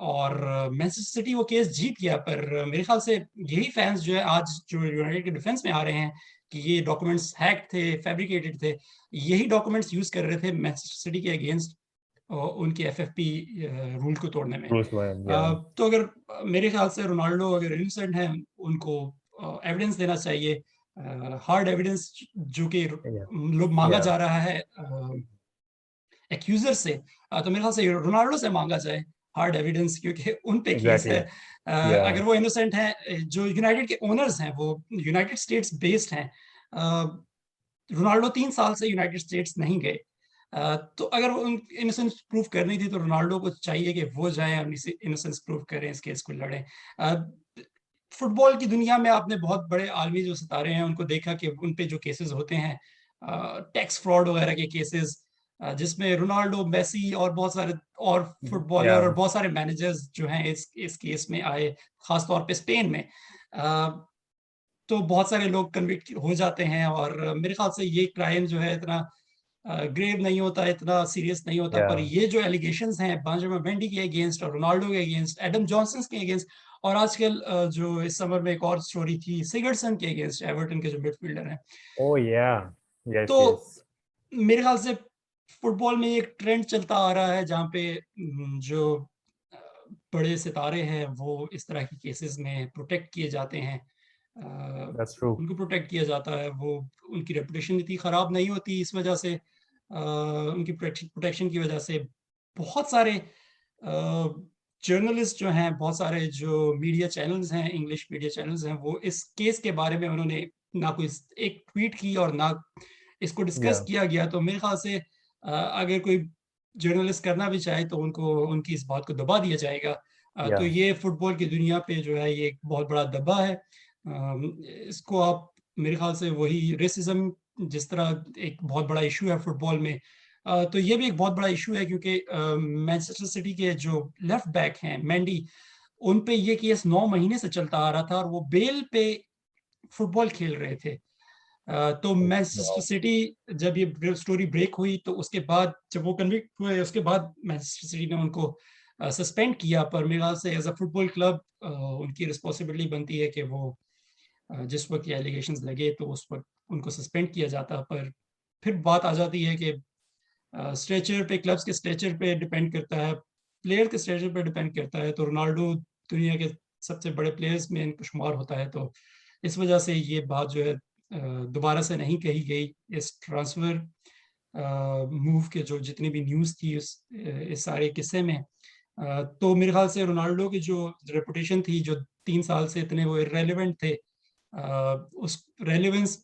और मैनचेस्टर सिटी वो केस जीत गया। पर मेरे ख्याल से यही फैंस जो है आज जो यूनाइटेड के डिफेंस में आ रहे हैं कि ये डॉक्यूमेंट्स हैक थे, फैब्रिकेटेड थे, यही डॉक्यूमेंट्स यूज कर रहे थे मैनचेस्टर सिटी के अगेंस्ट उनके एफएफपी रूल को तोड़ने में। ब्रूस वेन, या तो अगर मेरे ख्याल से रोनाल्डो अगर इनोसेंट है, उनको एविडेंस देना चाहिए, हार्ड एविडेंस जो कि या लोग मांगा या जा रहा है एक्यूजर से। तो मेरे ख्याल से रोनाल्डो से मांगा जाए हार्ड एविडेंस, क्योंकि उन पे केस एग्जैक्टली, है। या अगर वो इनोसेंट हैं, जो यूनाइटेड के ओनर्स हैं वो यूनाइटेड स्टेट्स बेस्ड हैं। रोनाल्डो 3 साल से यूनाइटेड स्टेट्स नहीं गए। तो अगर वो इनोसेंस प्रूव करनी थी तो रोनाल्डो को चाहिए कि वो जाए अपनी इनोसेंस प्रूव करें, इस केस को लड़ें। फुटबॉल की दुनिया में आपने बहुत बड़े आलमी जो सितारे हैं उनको देखा कि उन पे जो केसेस होते हैं, टैक्स फ्रॉड वगैरह के केसेस, जिसमें रोनाल्डो, मेसी और बहुत सारे और या फुटबॉलर और बहुत सारे मैनेजर्स जो हैं इस केस में आए, खासतौर पे स्पेन में। तो बहुत सारे लोग कन्विक्ट हो जाते हैं, और मेरे ख्याल से ये क्राइम जो है इतना ग्रेव नहीं होता, इतना सीरियस नहीं होता। या पर ये जो एलिगेशंस हैं बेंजामिन मेंडी के अगेंस्ट और रोनाल्डो के अगेंस्ट, एडम जॉनसन के अगेंस्ट, और आजकल जो इस समर में एक और स्टोरी थी सिगर्सन के अगेंस्ट, एवर्टन के जो मिडफील्डर हैं। ओ या यस तो यस मेरे ख्याल से फुटबॉल में एक ट्रेंड चलता आ रहा है जहाँ पे जो अ, बड़े सितारे हैं वो इस तरह के केसेस में प्रोटेक्ट किए जाते हैं। That's true. उनको प्रोटेक्ट किया जाता है, वो उनकी रेपुटेशन इतनी खराब नहीं होती इस वजह से। उनकी प्रोटेक्शन की वजह से बहुत सारे जर्नलिस्ट जो हैं, बहुत सारे जो मीडिया चैनल्स हैं, इंग्लिश मीडिया चैनल्स हैं, वो इस केस के बारे में उन्होंने ना कोई एक ट्वीट की और ना इसको या डिस्कस किया गया। तो मेरे ख्याल से अगर कोई जर्नलिस्ट करना भी चाहे तो उनको उनकी इस बात को दबा दिया जाएगा। या तो ये फुटबॉल की दुनिया पे जो है ये एक बहुत बड़ा दबा है। इसको आप मेरे ख्याल से वही रेसिज्म जिस तरह एक बहुत बड़ा इशू है फुटबॉल में, तो ये भी एक बहुत बड़ा इशू है, क्योंकि मैनचेस्टर सिटी के जो लेफ्ट बैक हैं मेंडी, उन पे ये केस 9 महीने से चलता आ रहा था और वो बेल पे फुटबॉल खेल रहे थे। तो मैनचेस्टर वाओ सिटी, जब ये स्टोरी ब्रेक हुई तो उसके बाद जब वो कन्विक्ट हुए उसके बाद मैनचेस्टर सिटी ने उनको सस्पेंड किया। पर मेरे ख्याल से एज अ फुटबॉल क्लब उनकी रिस्पॉन्सिबिलिटी बनती है कि वो जिस वक्त ये एलिगेशंस लगे तो उस वक्त उनको सस्पेंड किया जाता। पर फिर बात आ जाती है कि स्ट्रेचर पे, क्लब्स के स्ट्रेचर पे डिपेंड करता है, प्लेयर के स्ट्रेचर पे डिपेंड करता है। तो रोनाल्डो दुनिया के सबसे बड़े प्लेयर्स में इनको शुमार होता है, तो इस वजह से ये बात जो है दोबारा से नहीं कही गई। इस ट्रांसफर मूव के जो जितनी भी न्यूज़ थी इस सारे किस्से में, तो मेरे ख्याल से रोनाल्डो की जो रेपुटेशन थी, जो 3 साल से इतने वो इररेलेवेंट थे, उस रेलेवेंस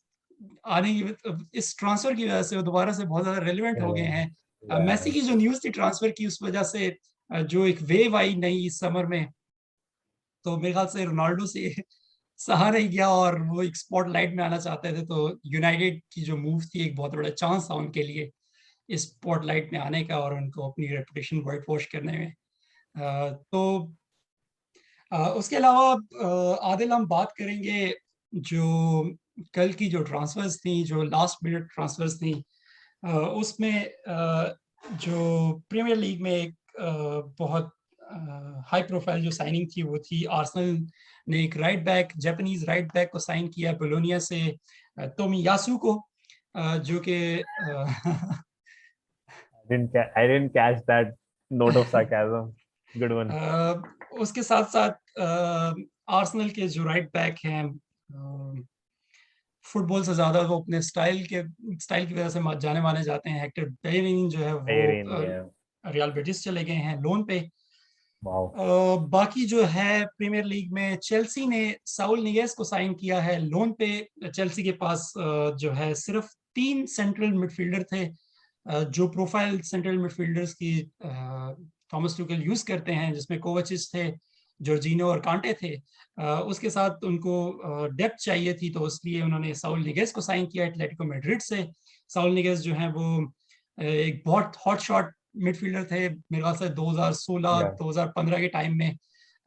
आने की, इस ट्रांसफर की वजह से वो दोबारा से बहुत ज्यादा रेलेवेंट हो गए हैं। मेसी की जो न्यूज़ थी ट्रांसफर की, उस वजह से जो एक वेव आई नई इस समर में, तो मेरे ख्याल से रोनाल्डो से सहा नहीं गया और वो एक स्पॉटलाइट में आना चाहते थे। तो यूनाइटेड की जो मूव थी एक बहुत बड़ा चांस था उनके लिए इस स्पॉटलाइट में आने का और उनको अपनी रेपुटेशन वाइट वॉश करने में। तो उसके अलावा आदिल, हम बात करेंगे जो कल की जो ट्रांसफर्स थी, जो लास्ट मिनट ट्रांसफर्स थी, उसमें जो प्रीमियर लीग में एक बहुत हाई प्रोफाइल जो साइनिंग थी वो थी, आर्सेनल ने एक right back, Japanese right back को साइन किया बोलोनिया से, तोमियासु को, जो कि I didn't catch that note of sarcasm. Good one. उसके साथ साथ आर्सेनल के जो राइट बैक हैं, फुटबॉल से ज्यादा वो अपने स्टाइल की वजह से जाने माने जाते हैं, हेक्टर बेलरिंग जो है Irene, वो yeah. रियल बेटिस चले गए हैं लोन पे। Wow. बाकी जो है प्रीमियर लीग में चेल्सी ने साउल निगेस को साइन किया है लोन पे। चेल्सी के पास जो है सिर्फ 3 सेंट्रल मिडफील्डर थे, जो प्रोफाइल सेंट्रल मिडफील्डर्स की थॉमस टुकेल यूज करते हैं, जिसमें कोवाचिच थे, जॉर्जिनो और कांटे थे। उसके साथ उनको डेप्थ चाहिए थी, तो इसलिए उन्होंने साउल निगेस को साइन किया एटलेटिको मैड्रिड से। साउल निगेस जो है वो एक बहुत हॉट शॉट मिडफील्डर थे मेरे ख्याल से 2016 Yeah. 2015 के टाइम में,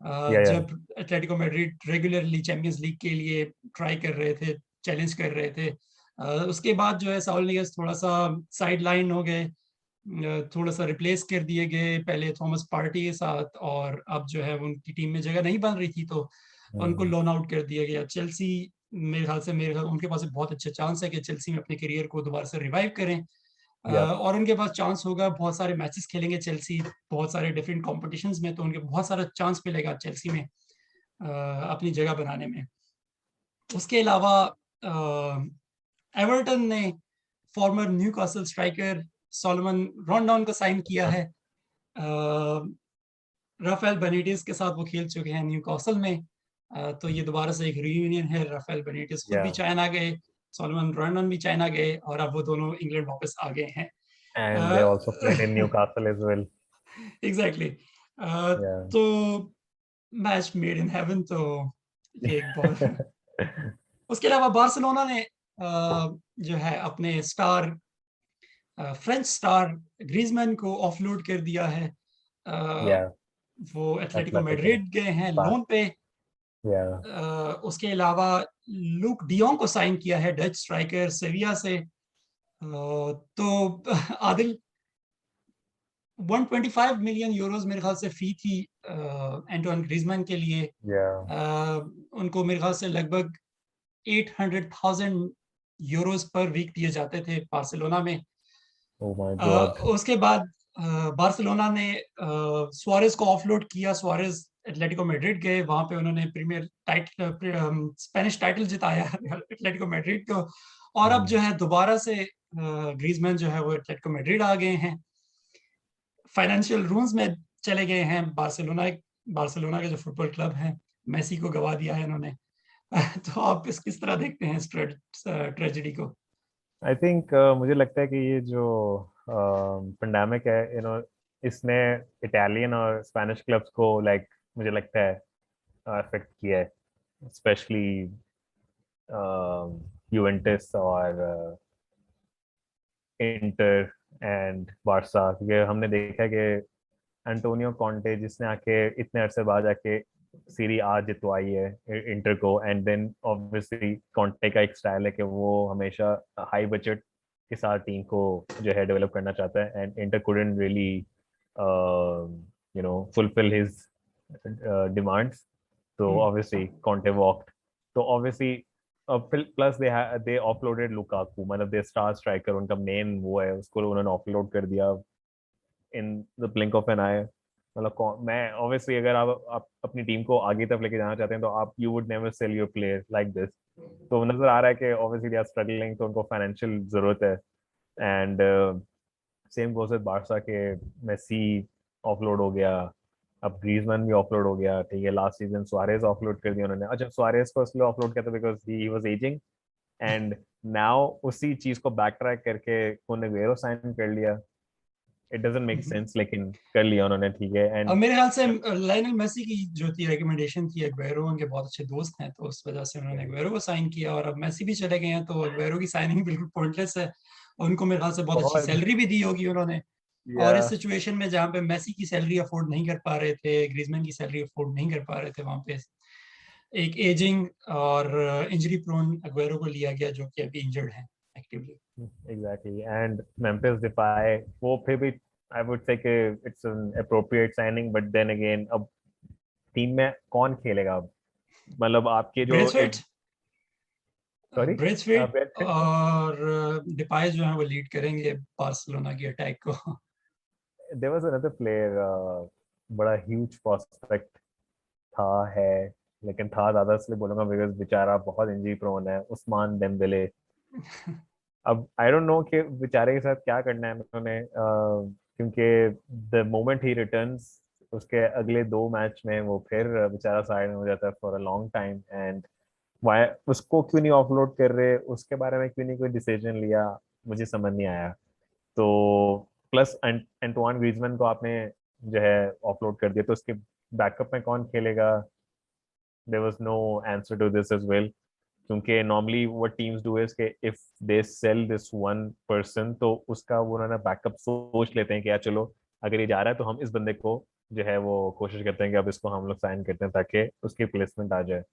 Yeah, yeah. जब Atletico Madrid regularly champions league के लिए ट्राई कर रहे थे, चैलेंज कर रहे थे। उसके बाद जो है साउल निगेस थोड़ा सा साइड लाइन हो गए, थोड़ा सा रिप्लेस कर दिए गए पहले थॉमस पार्टी के साथ, और अब जो है उनकी टीम में जगह नहीं बन रही थी, तो उनको Hmm. लोन आउट कर दिया गया। चेल्सी मेरे ख्याल उनके पास एक बहुत अच्छा चांस है कि चेल्सी में अपने करियर को दोबारा से रिवाइव करें। Yeah. और उनके पास चांस होगा, बहुत सारे मैचेस खेलेंगे चेल्सी, बहुत सारे डिफरेंट कॉम्पिटिशन्स में, तो उनके बहुत सारा चांस मिलेगा चेल्सी में अपनी जगह बनाने में। उसके अलावा एवर्टन ने फॉर्मर न्यूकासल स्ट्राइकर सोलोमन रॉन्डॉन को साइन किया है। राफेल बेनिटेज के साथ वो खेल चुके हैं न्यूकासल में, तो ये दोबारा से एक रीयूनियन है। राफेल बेनिटेज खुद भी Yeah. चाइना गए, सोलोमन रॉन्डॉन भी चाइना गए, और अब वो दोनों इंग्लैंड वापस आ गए हैं। And they also played in Newcastle as well. Exactly. Yeah. तो मैच मेड इन हेवन, तो ये एक बहुत उसके अलावा बार्सिलोना ने जो है अपने स्टार, फ्रेंच स्टार ग्रीजमैन को ऑफलोड कर दिया है। Yeah. वो एटलेटिको Atletico. मैड्रिड गए हैं Spa. लोन पे। Yeah. उसके अलावा लूक डियोंग को साइन किया है डच स्ट्राइकर सेविया से। तो आदिल, 125 मिलियन यूरोस मेरे ख्याल से फी थी एंटोन ग्रीजमैन के लिए। Yeah. उनको मेरे ख्याल से लगभग 800,000 यूरोस पर वीक दिए जाते थे बार्सिलोना में। Oh my God. उसके बाद बार्सिलोना ने सुआरेज को ऑफलोड किया। सुआरेज एटलेटिको मैड्रिड गए, वहां पे उन्होंने प्रीमियर टाइटल, स्पेनिश टाइटल जिताया एटलेटिको मैड्रिड को। और अब Hmm. जो है दोबारा से ग्रीजमैन जो है वो एटलेटिको मैड्रिड आ गए हैं, फाइनेंशियल रूम्स में चले गए हैं। बार्सिलोना के जो फुटबॉल क्लब है, मेसी को गवा दिया है इन्होंने। तो आप इस किस तरह देखते हैं इस ट्रेजेडी को? I think मुझे लगता है कि ये जो पेंडेमिक है, इसने इटालियन और स्पेनिश क्लब्स को मुझे लगता है अफेक्ट किया है, स्पेशली यूवेंटस और इंटर एंड बार्सा, क्योंकि हमने देखा है कि एंटोनियो कॉन्टे जिसने आके इतने अरसे बाद आके सीरी आ जितवाई है इंटर को, एंड देन ऑब्वियसली कॉन्टे का एक स्टाइल है कि वो हमेशा हाई बजट के साथ टीम को जो है डेवलप करना चाहता है, and Inter couldn't really fulfil his demands, तो ऑब्वियसली कॉन्टे वॉक्ड। तो obviously plus they offloaded Lukaku, मतलब दे स्टार स्ट्राइकर, उनका मेन वो है, उसको उन्होंने ऑफलोड कर दिया in the blink of an eye. मतलब मैं ऑब्वियसली अगर आप अपनी टीम को आगे तक लेके जाना चाहते हैं तो आप you would never sell your player like this. तो नजर आ रहा है कि ऑब्वियसली दे आर स्ट्रगलिंग, तो उनको फाइनेंशियल जरूरत है। And same goes with Barça के मेसी ऑफलोड हो गया, अब ग्रीजमैन भी ऑफलोड हो गया, ठीक है। लास्ट सीजन सुआरेज ऑफलोड कर दिया उन्होंने। अच्छा, सुआरेज को इसलिए ऑफलोड किया था because he was ageing, and now उसी चीज को बैक ट्रैक करके कुन एग्वेरो साइन कर लिया। इट डजंट मेक सेंस, लेकिन कर लिया उन्होंने, ठीक है। अब एंड मेरे ख्याल से लायनल मेसी की जो थी रिकमेंडेशन थी, एग्वेरो उनके बहुत अच्छे दोस्त हैं, तो उस वजह से उन्होंने एग्वेरो को साइन किया, और अब मेसी भी चले गए हैं तो एग्वेरो की साइनिंग बिल्कुल पॉइंटलेस है। उनको मेरे ख्याल से बहुत अच्छी बहुत सैलरी भी दी होगी उन्होंने। या और इस सिचुएशन में जहाँ पे मेसी की सैलरी अफोर्ड नहीं कर पा रहे थे, ग्रीजमैन की सैलरी अफोर्ड नहीं कर पा रहे थे, वहां पे एक एजिंग और इंजरी प्रोन एग्वेरो को लिया गया, जो कि अभी इंजर्ड है actively. Exactly. And Memphis Depay वो फिर भी आई वुड से कि it's an appropriate signing, but then again अब टीम में कौन खेलेगा अब? मतलब आपके जो ब्रेथवेट सॉरी ब्रेथवेट और डिपाई जो है वो लीड करेंगे बार्सिलोना की अटैक को। देयर वाज अनदर प्लेयर, बड़ा ह्यूज प्रोस्पेक्ट था है, लेकिन था ज्यादा इसलिए बोलूंगा बिकॉज बेचारा बहुत इंजरी प्रोन है, उस्मान डेम्बेले। अब आई डोंट नो कि बेचारे के साथ क्या करना है उन्होंने, क्योंकि द मोमेंट ही रिटर्न्स उसके अगले 2 मैच में वो फिर बेचारा साइड में हो जाता है for a long time. And why उसको क्यों नहीं ऑफलोड कर रहे, उसके बारे में क्यों नहीं कोई डिसीजन लिया, मुझे समझ नहीं आया। तो प्लस एंटवान ग्रीजमैन को आपने जो है ऑफलोड कर दिया, तो उसके बैकअप में कौन खेलेगा? There was no answer to this as well. क्योंकि normally what teams do is कि if they sell this one person, तो उसका वो ना बैकअप सोच लेते हैं कि यार चलो अगर ये जा रहा है तो हम इस बंदे को जो है वो कोशिश करते हैं कि अब इसको हम लोग साइन करते हैं ताकि उसकी रिप्लेसमेंट आ जाए।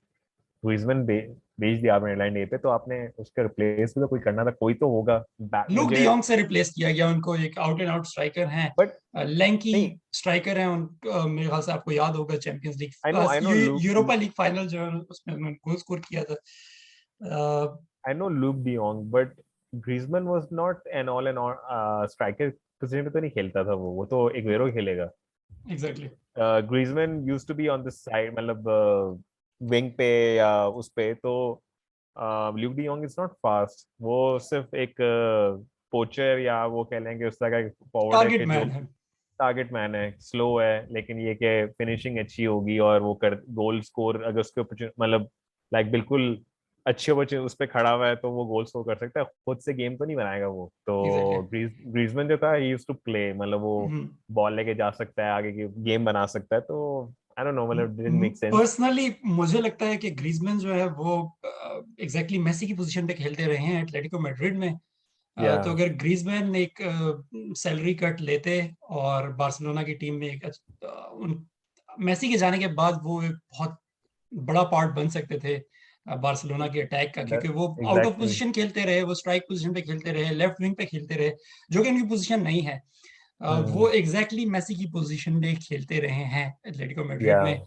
ग्रीजमैन भेज दिया आपने डेडलाइन डे पे, तो आपने उसका रिप्लेस भी तो कोई करना था, कोई तो होगा। लुक मुझे डियोंग से रिप्लेस किया गया उनको, एक आउट एंड आउट स्ट्राइकर हैं, बट लैंकी नहीं, स्ट्राइकर हैं मेरे ख्याल से आपको याद होगा Champions I know League Luuk Europa League final जो है उसमें उन्होंने गोल स्कोर किया था। I know Luuk de Jong, but Griezmann was not an all an striker position पे तो नहीं खेलता था वो तो एग्वेरो खेलेगा। Exactly. Griezmann used to be on the side, मतलब विंग पे या उस पे, तो Luke D Yong is not fast, वो सिर्फ एक पोचर या वो कह लेंगे उस तरह का फॉरवर्ड है टारगेट कि जो मैन है। टारगेट मैन है, स्लो है, लेकिन ये कि फिनिशिंग अच्छी होगी और वो कर गोल स्कोर अगर उसके मतलब लाइक बिल्कुल अच्छे बच्चे उस पर खड़ा हुआ है तो वो गोल स्कोर कर सकता है, खुद से गेम तो नहीं बनाएगा वो। एग्जैक्टली। तो ग्रीजमैन जो था ही यूज्ड टू प्ले, मतलब वो बॉल लेके जा सकता है आगे की गेम बना सकता है, तो आई डोंट नो, मतलब डिडंट मेक सेंस। पर्सनली मुझे लगता है कि ग्रीजमैन जो है वो एग्जैक्टली मेसी की पोजीशन पे खेलते रहे हैं एटलेटिको मैड्रिड में। या तो अगर ग्रीजमैन एक सैलरी कट लेते और बार्सिलोना की टीम में उन मेसी के जाने के बाद वो एक बहुत बड़ा पार्ट बन सकते थे बार्सिलोना के अटैक का, क्योंकि वो आउट ऑफ एग्जैक्टली। पोजीशन खेलते रहे, वो स्ट्राइक पोजीशन पे खेलते रहे, लेफ्ट विंग पे खेलते रहे, जो कि उनकी पोजीशन नहीं है। वो एग्जैक्टली मेसी की पोजीशन में खेलते रहे हैं एटलेटिको मैड्रिड या में।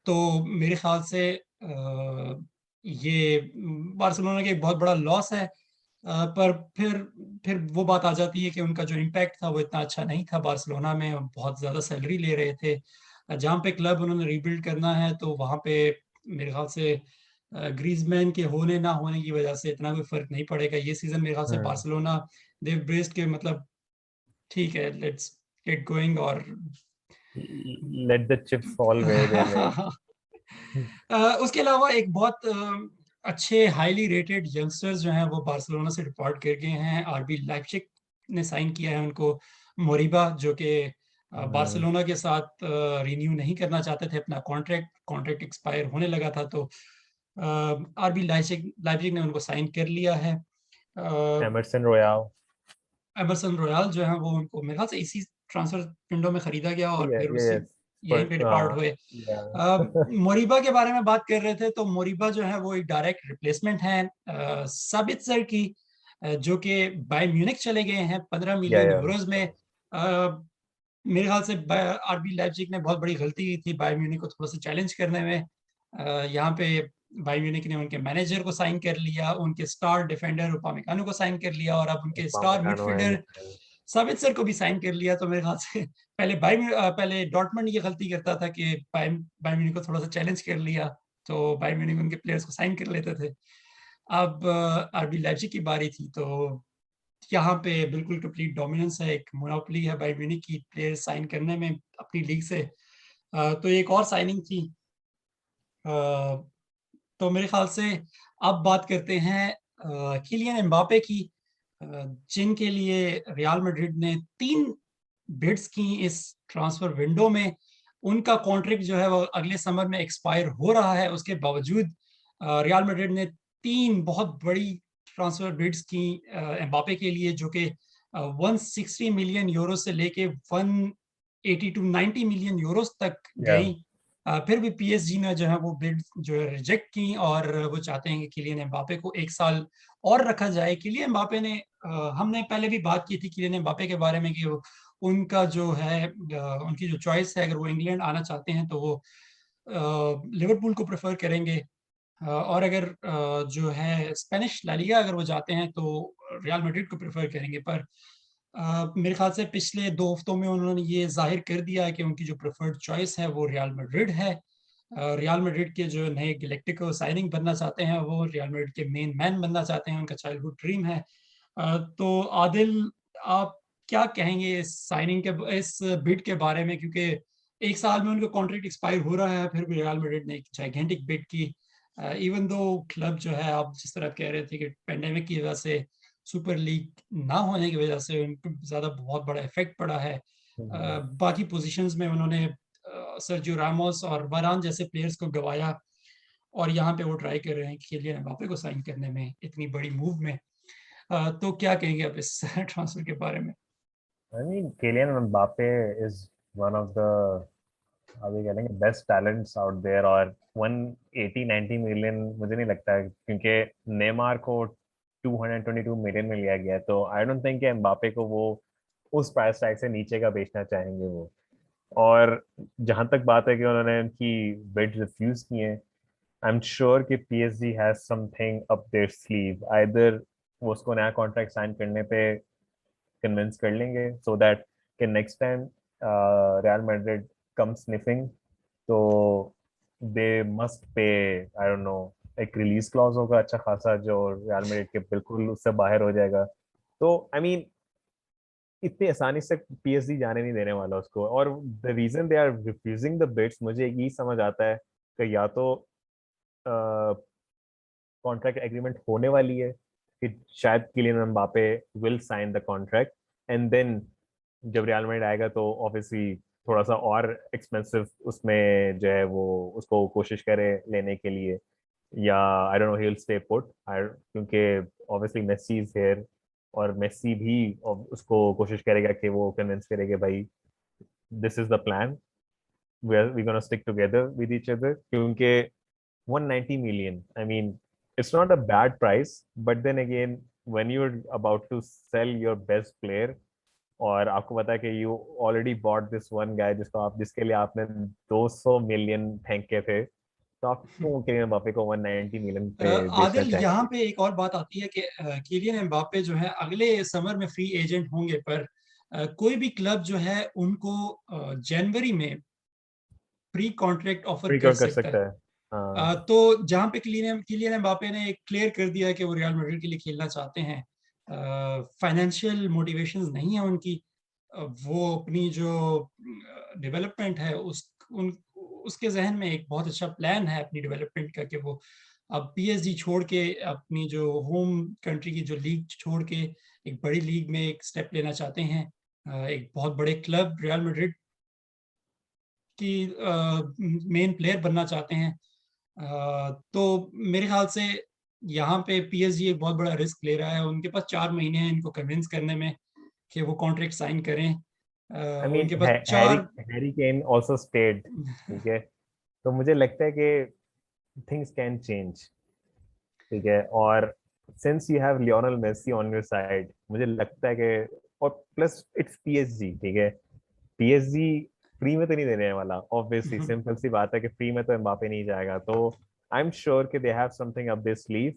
तो मेरे ख्याल से ये बार्सिलोना का एक बहुत बड़ा लॉस है। पर फिर वो बात आ जाती है कि उनका जो इम्पैक्ट था वो इतना अच्छा नहीं था बार्सिलोना में, बहुत ज़्यादा सैलरी ले रहे थे। जहाँ पे क्लब उन्होंने रीबिल्ड करना है तो वहाँ पे मेरे ख्याल से ग्रीजमैन के होने ना होने की वजह से इतना कोई फर्क नहीं पड़ेगा ये सीजन। मेरे ख्याल से बार्सिलोना देव ब्रेस्ट के मतलब ठीक है, लेट्स गेट गोइंग। और let the chips fall where they may. उसके अलावा एक बहुत अच्छे हाईली रेटेड यंगस्टर्स जो हैं वो बार्सिलोना से डिपार्ट कर गए हैं। आरबी लाइप्जिग ने साइन किया है उनको, मोरिबा, जो कि बार्सिलोना के साथ रिन्यू नहीं करना चाहते थे अपना कॉन्ट्रैक्ट एक्सपायर होने लगा था, तो आरबी लाइप्जिग ने उनको साइन कर लिया है। Emerson royal. एमरसन रॉयल जो है वो उनको मेरे ख्याल से इसी ट्रांसफर विंडो में खरीदा गया और फिर उससे यस यहीं पे डिपार्ट हुए। या मोरिबा के बारे में बात कर रहे थे, तो मोरिबा जो है वो एक डायरेक्ट रिप्लेसमेंट है साबित्जर की, जो कि बायर्न म्यूनिख चले गए हैं 15 मिलियन या यूरोज में। अ, मेरे ख्याल से आरबी लाइप्जिग ने बहुत बड़ी गलती की थी बायर्न म्यूनिख को थोड़ा सा चैलेंज करने में। यहाँ पे बायर्न म्यूनिख ने उनके मैनेजर को साइन कर लिया, उनके स्टार डिफेंडर उपामेकानो को साइन कर लिया और अब उनके स्टार Upamecano है मिडफील्डर मिडफील्ड। साबित्सर को भी साइन कर लिया। तो मेरे ख्याल से पहले डॉर्टमंड ये गलती करता था कि बायर्न बायर्न म्यूनिख को थोड़ा-सा चैलेंज कर लिया, तो बायर्न म्यूनिख उनके प्लेयर्स को साइन कर लेते थे। अब आरबी लाइप्ज़िग की बारी थी, तो यहाँ पे बिल्कुल कंप्लीट डोमिनेंस है, एक मोनोपोली है बायर्न म्यूनिख की प्लेयर साइन करने में अपनी लीग से। तो एक और साइनिंग थी। तो मेरे ख्याल से अब बात करते हैं किलियन एम्बापे की, अ, जिनके लिए रियल मैड्रिड ने 3 बिड्स की इस ट्रांसफर विंडो में। उनका कॉन्ट्रैक्ट जो है वो अगले समर में एक्सपायर हो रहा है, उसके बावजूद रियल मैड्रिड ने 3 बहुत बड़ी ट्रांसफर बिड्स की एम्बापे के लिए, जो कि 160 मिलियन यूरो से लेके 180 टू 90 मिलियन यूरोस तक या गई। फिर भी पीएसजी ने जो है वो बिड जो है रिजेक्ट की और वो चाहते हैं कि किलियन एम्बापे को 1 साल और रखा जाए। किलियन एम्बापे ने हमने पहले भी बात की थी किलियन एम्बापे के बारे में कि उनका जो है उनकी जो चॉइस है, अगर वो इंग्लैंड आना चाहते हैं तो वो लिवरपूल को प्रेफर करेंगे। और अगर जो है स्पेनिश ला लीगा अगर वो जाते हैं तो रियल मैड्रिड को प्रेफर करेंगे। पर मेरे ख्याल से पिछले 2 हफ्तों में उन्होंने ये ज़ाहिर कर दिया है कि उनकी जो प्रेफर्ड चॉइस है वो रियल मैड्रिड है। रियल मैड्रिड के जो नए गैलेक्टिको साइनिंग बनना चाहते हैं, वो रियल मैड्रिड के मेन मैन बनना चाहते हैं, उनका चाइल्डहुड ड्रीम है। तो आदिल, आप क्या कहेंगे इस साइनिंग के इस बिड के बारे में? क्योंकि 1 साल में उनका कॉन्ट्रैक्ट एक्सपायर हो रहा है, फिर भी रियल मैड्रिड ने एक जाइगेंटिक बिड की। इवन दो क्लब जो है, आप जिस तरह कह रहे थे कि पेंडेमिक की वजह से, सुपर लीग ना होने की वजह से उनको ज़्यादा बहुत बड़ा इफेक्ट पड़ा है। बाकी पोजीशंस में उन्होंने सर्जियो रामोस और वारान जैसे प्लेयर्स को गंवाया और यहाँ पे वो ट्राई कर रहे हैं कि किलियन एम्बापे को साइन करने में, इतनी बड़ी मूव में। तो क्या कहेंगे आप इस ट्रांसफर के बारे में? I mean, Kylian Mbappe is one of the, अभी कहेंगे, बेस्ट टैलेंट्स आउट देयर। और 180-90 मिलियन मुझे नहीं लगता है, क्योंकि नेमार को 222 मिलियन में लिया गया है, तो आई डोंट थिंक कि एम्बापे को वो उस प्राइस टैग से नीचे का बेचना चाहेंगे वो। और जहां तक बात है कि उन्होंने उनकी बिड रिफ्यूज की है, आई एम श्योर कि PSG has something up their sleeve. Either वो उसको नया कॉन्ट्रैक्ट साइन करने पे कन्विंस कर लेंगे, सो दैट कि नेक्स्ट टाइम रियल मैड्रिड कम स्निफिंग, तो they must pay, I don't no, एक रिलीज क्लॉज होगा अच्छा खासा जो रियल मैड्रिड के बिल्कुल उससे बाहर हो जाएगा। तो आई मीन इतनी आसानी से पीएसजी जाने नहीं देने वाला उसको। और the reason they are refusing the bids, मुझे यही समझ आता है कि या तो कॉन्ट्रैक्ट एग्रीमेंट होने वाली है कि शायद Kylian Mbappe will sign the contract, and then जब रियल मैड्रिड आएगा तो ऑब्वियसली थोड़ा सा और एक्सपेंसिव उसमें जो है वो उसको कोशिश करे लेने के लिए, या I don't know he will stay put, क्योंकि ऑब्वियसली मेसी इज हियर, और मेसी भी उसको कोशिश करेगा कि वो कन्विंस करेगा भाई this is the plan, we gonna stick together with each other. क्योंकि 190 million, I mean, it's not a bad price, but then again, when you're about to sell your best player, और आपको पता है कि you already bought this one guy जिसके लिए आपने 200 million फेंके थे, तो आप क्यों किलियन एम्बापे को 190 मिलियन पे बेचना आदिल, यहाँ चाहेंगे? पे एक और बात आती है कि किलियन एम्बापे जो है अगले समर में फ्री एजेंट होंगे, पर कोई भी क्लब जो है उनको जनवरी में प्री कॉन्ट्रैक्ट ऑफर कर प्रीकॉल कर सकता है। सकता है। हाँ। तो जहाँ पे किलियन किलियन एम्बापे ने एक क्लियर कर दिया है कि वो रियल मैड्रिड के लिए खेलना चाहते हैं, फाइनेंशियल मोटिवेशंस नहीं है उनकी। वो अपनी जो डेवलपमेंट है उसके जहन में एक बहुत अच्छा प्लान है अपनी डेवलपमेंट का, कि वो अब पीएसजी छोड़ के अपनी जो होम कंट्री की जो लीग छोड़ के एक बड़ी लीग में एक स्टेप लेना चाहते हैं। एक बहुत बड़े क्लब रियल मैड्रिड की मेन प्लेयर बनना चाहते हैं। तो मेरे ख्याल से यहाँ पे पीएसजी एक बहुत बड़ा रिस्क ले रहा है। उनके पास 4 महीने हैं इनको कन्विंस करने में कि वो कॉन्ट्रैक्ट साइन करें। आई मीन उनके पास Harry 4। Harry Kane also stayed, ठीक है, तो मुझे लगता है कि थिंग्स कैन चेंज, ठीक है। और since you have Lionel Messi on your side, मुझे लगता है कि, और प्लस इट्स पीएसजी, ठीक है, पीएसजी फ्री में तो नहीं देने वाला, ऑब्वियसली सिंपल सी बात है कि फ्री में तो एम्बापे नहीं जाएगा। तो I'm sure कि they have something up their sleeve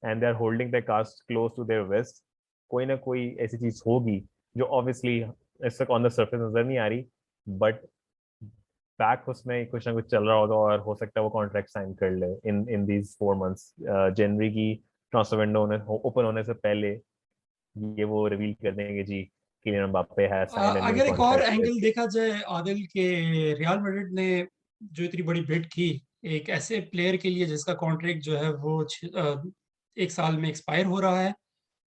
and they're holding their cards close to their vest. कोई ना कोई ऐसी चीज होगी जो obviously इस तक on the surface नजर नहीं आ रही, but बैक उसमें कुछ ना कुछ चल रहा होगा और हो सकता है वो कॉन्ट्रैक्ट साइन कर ले इन दीज 4 months. जनवरी की ट्रांसफर विंडो ओपन होने से पहले ये वो रिवील कर देंगे जी Kylian Mbappe has signed a new अगर एक और कॉन्ट्रैक्ट विद. एंगल देखा जाए आदिल के, रियल मैड्रिड ने जो इतनी बड़ी बिड की एक ऐसे प्लेयर के लिए जिसका कॉन्ट्रैक्ट जो है वो 1 साल में एक्सपायर हो रहा है,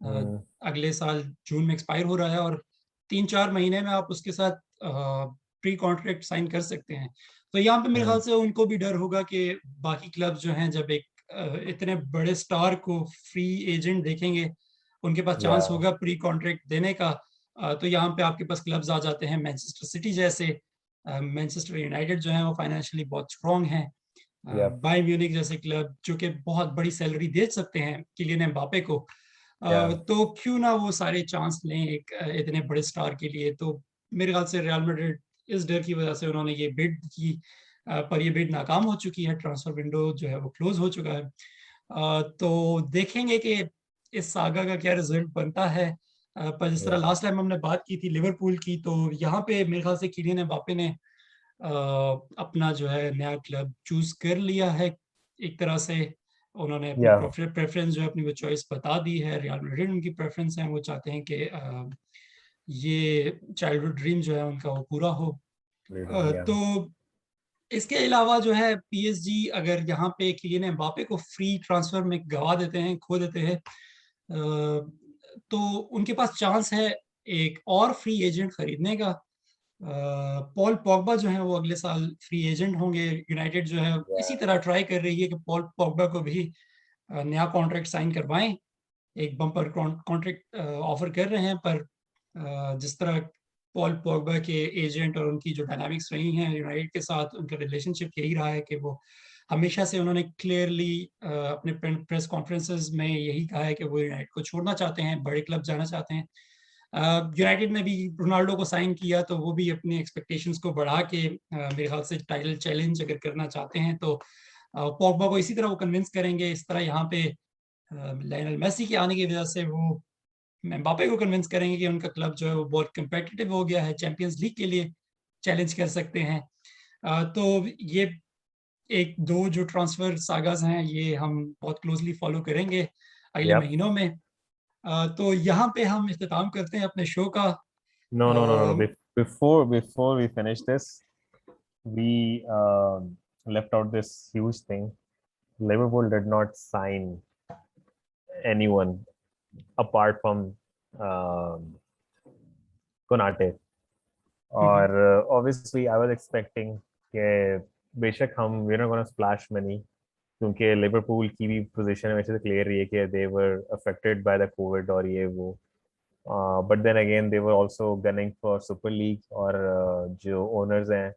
अ, अगले साल जून में एक्सपायर हो रहा है, और 3-4 महीने में आप उसके साथ प्री कॉन्ट्रैक्ट साइन कर सकते हैं। तो यहाँ पे मेरे ख्याल से उनको भी डर होगा कि बाकी क्लब जो हैं जब एक इतने बड़े स्टार को फ्री एजेंट देखेंगे, उनके पास चांस या होगा प्री कॉन्ट्रैक्ट देने का। तो यहाँ पे आपके पास क्लब्स आ जाते हैं मैनचेस्टर सिटी जैसे, मैनचेस्टर यूनाइटेड जो है वो फाइनेंशियली बहुत स्ट्रॉन्ग है, या बायर्न म्यूनिख जैसे क्लब जो कि बहुत बड़ी सैलरी दे सकते हैं किलियन एम्बापे को। या तो क्यों ना वो सारे चांस लें एक इतने बड़े स्टार के लिए। तो मेरे ख्याल से रियल मैड्रिड इस डर की वजह से उन्होंने ये बिड की, पर ये बिड नाकाम हो चुकी है, ट्रांसफर विंडो जो है वो क्लोज हो चुका है। तो देखेंगे कि इस सागा का क्या रिजल्ट बनता है। पर जिस तरह या लास्ट टाइम हमने बात की थी लिवरपूल की, तो यहाँ पे मेरे ख्याल से किलियन एम्बापे ने अपना जो है नया क्लब चूज कर लिया है एक तरह से। उन्होंने अपनी या प्रेफरेंस जो है अपनी वो चॉइस बता दी है, रियल मैड्रिड उनकी प्रेफरेंस है, वो चाहते हैं कि ये चाइल्डहुड ड्रीम जो है उनका वो पूरा हो। या तो इसके अलावा जो है पीएसजी अगर यहाँ पे किलियन एम्बापे को फ्री ट्रांसफर में गवा देते हैं, खो देते हैं, तो उनके पास चांस है एक और फ्री एजेंट खरीदने का। पॉल पॉगबा जो है वो अगले साल फ्री एजेंट होंगे। यूनाइटेड जो है इसी तरह ट्राई कर रही है कि पॉल पॉगबा को भी नया कॉन्ट्रैक्ट साइन करवाएं, एक बम्पर कॉन्ट्रैक्ट ऑफर कर रहे हैं। पर जिस तरह पॉल पॉगबा के एजेंट और उनकी जो डायनामिक्स रही हैं यूनाइटेड के साथ, उनका रिलेशनशिप यही रहा है कि वो हमेशा से उन्होंने क्लियरली अपने प्रेस कॉन्फ्रेंसेस में यही कहा है कि वो यूनाइटेड को छोड़ना चाहते हैं, बड़े क्लब जाना चाहते हैं। यूनाइटेड ने भी रोनाल्डो को साइन किया तो वो भी अपनी एक्सपेक्टेशंस को बढ़ा के मेरे ख्याल से टाइटल चैलेंज अगर करना चाहते हैं तो पॉगबा को इसी तरह वो कन्विंस करेंगे। इस तरह यहाँ पे लायनल मेसी के आने की वजह से वो एम्बापे को कन्विंस करेंगे कि उनका क्लब जो है वो बहुत कंपेटिटिव हो गया है, चैंपियंस लीग के लिए चैलेंज कर सकते हैं। तो ये एक दो जो ट्रांसफर सागास हैं ये हम बहुत क्लोजली फॉलो करेंगे अगले या महीनों में। तो यहाँ पे हम इख्तिताम करते हैं अपने शो का। no no no no no. Before we finish this, we left out this huge thing. Liverpool did not sign anyone apart from Konate. और obviously I was expecting कि बेशक हम we're not gonna splash money क्योंकि Liverpool की भी position वैसे तो clear रही है कि they were affected by the COVID और ये वो. But then again they were also gunning for Super League और जो owners हैं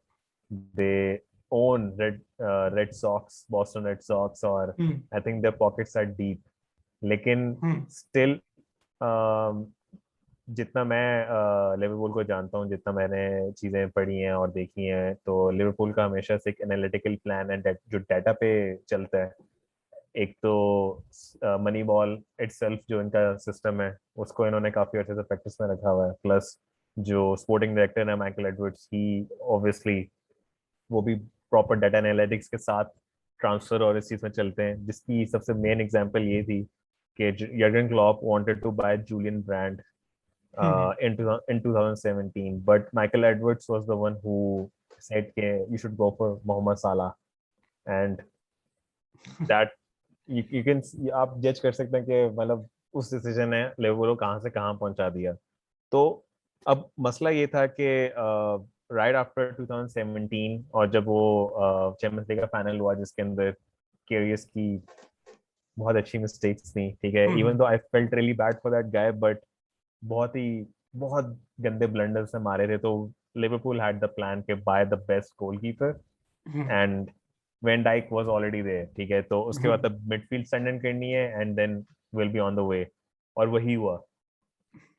they own Red Sox, Boston Red Sox और I think their pockets are deep. लेकिन still जितना मैं लिवरपूल को जानता हूँ, जितना मैंने चीजें पढ़ी हैं और देखी हैं, तो लिवरपूल का हमेशा से एक एनालिटिकल प्लान है जो डाटा पे चलता है. एक तो मनी बॉल इटसेल्फ जो इनका सिस्टम है उसको इन्होंने काफी अच्छे से प्रैक्टिस में रखा हुआ है. प्लस जो स्पोर्टिंग डायरेक्टर है माइकल एडवर्ड्स ही ऑब्वियसली वो भी प्रॉपर डाटा एनालिटिक्स के साथ ट्रांसफर और इस चीज में चलते हैं, जिसकी सबसे मेन एग्जांपल ये थी कि Jurgen Klopp wanted to buy Julian Brandt in 2017, but Michael Edwards was the one who said कि you should go for Mohamed Salah, and that you can आप जज कर सकते हैं कि मतलब उस डिसीजन ने लिवरपूल को कहाँ से कहाँ पहुंचा दिया. तो अब मसला ये था कि राइट आफ्टर 2017 और जब वो चैंपियंस लीग का फाइनल हुआ जिसके अंदर केरियस की बहुत अच्छी मिस्टेक्स थी, ठीक है, even though I felt really bad for that guy, but बहुत गंदे ब्लंडर से मारे थे. तो लिवरपूल हैड द प्लान के buy the best goalkeeper and Van Dijk was already there, ठीक है. तो उसके बाद तब मिडफील्ड स्ट्रेंथन करनी है and then will be on the way, और वही हुआ.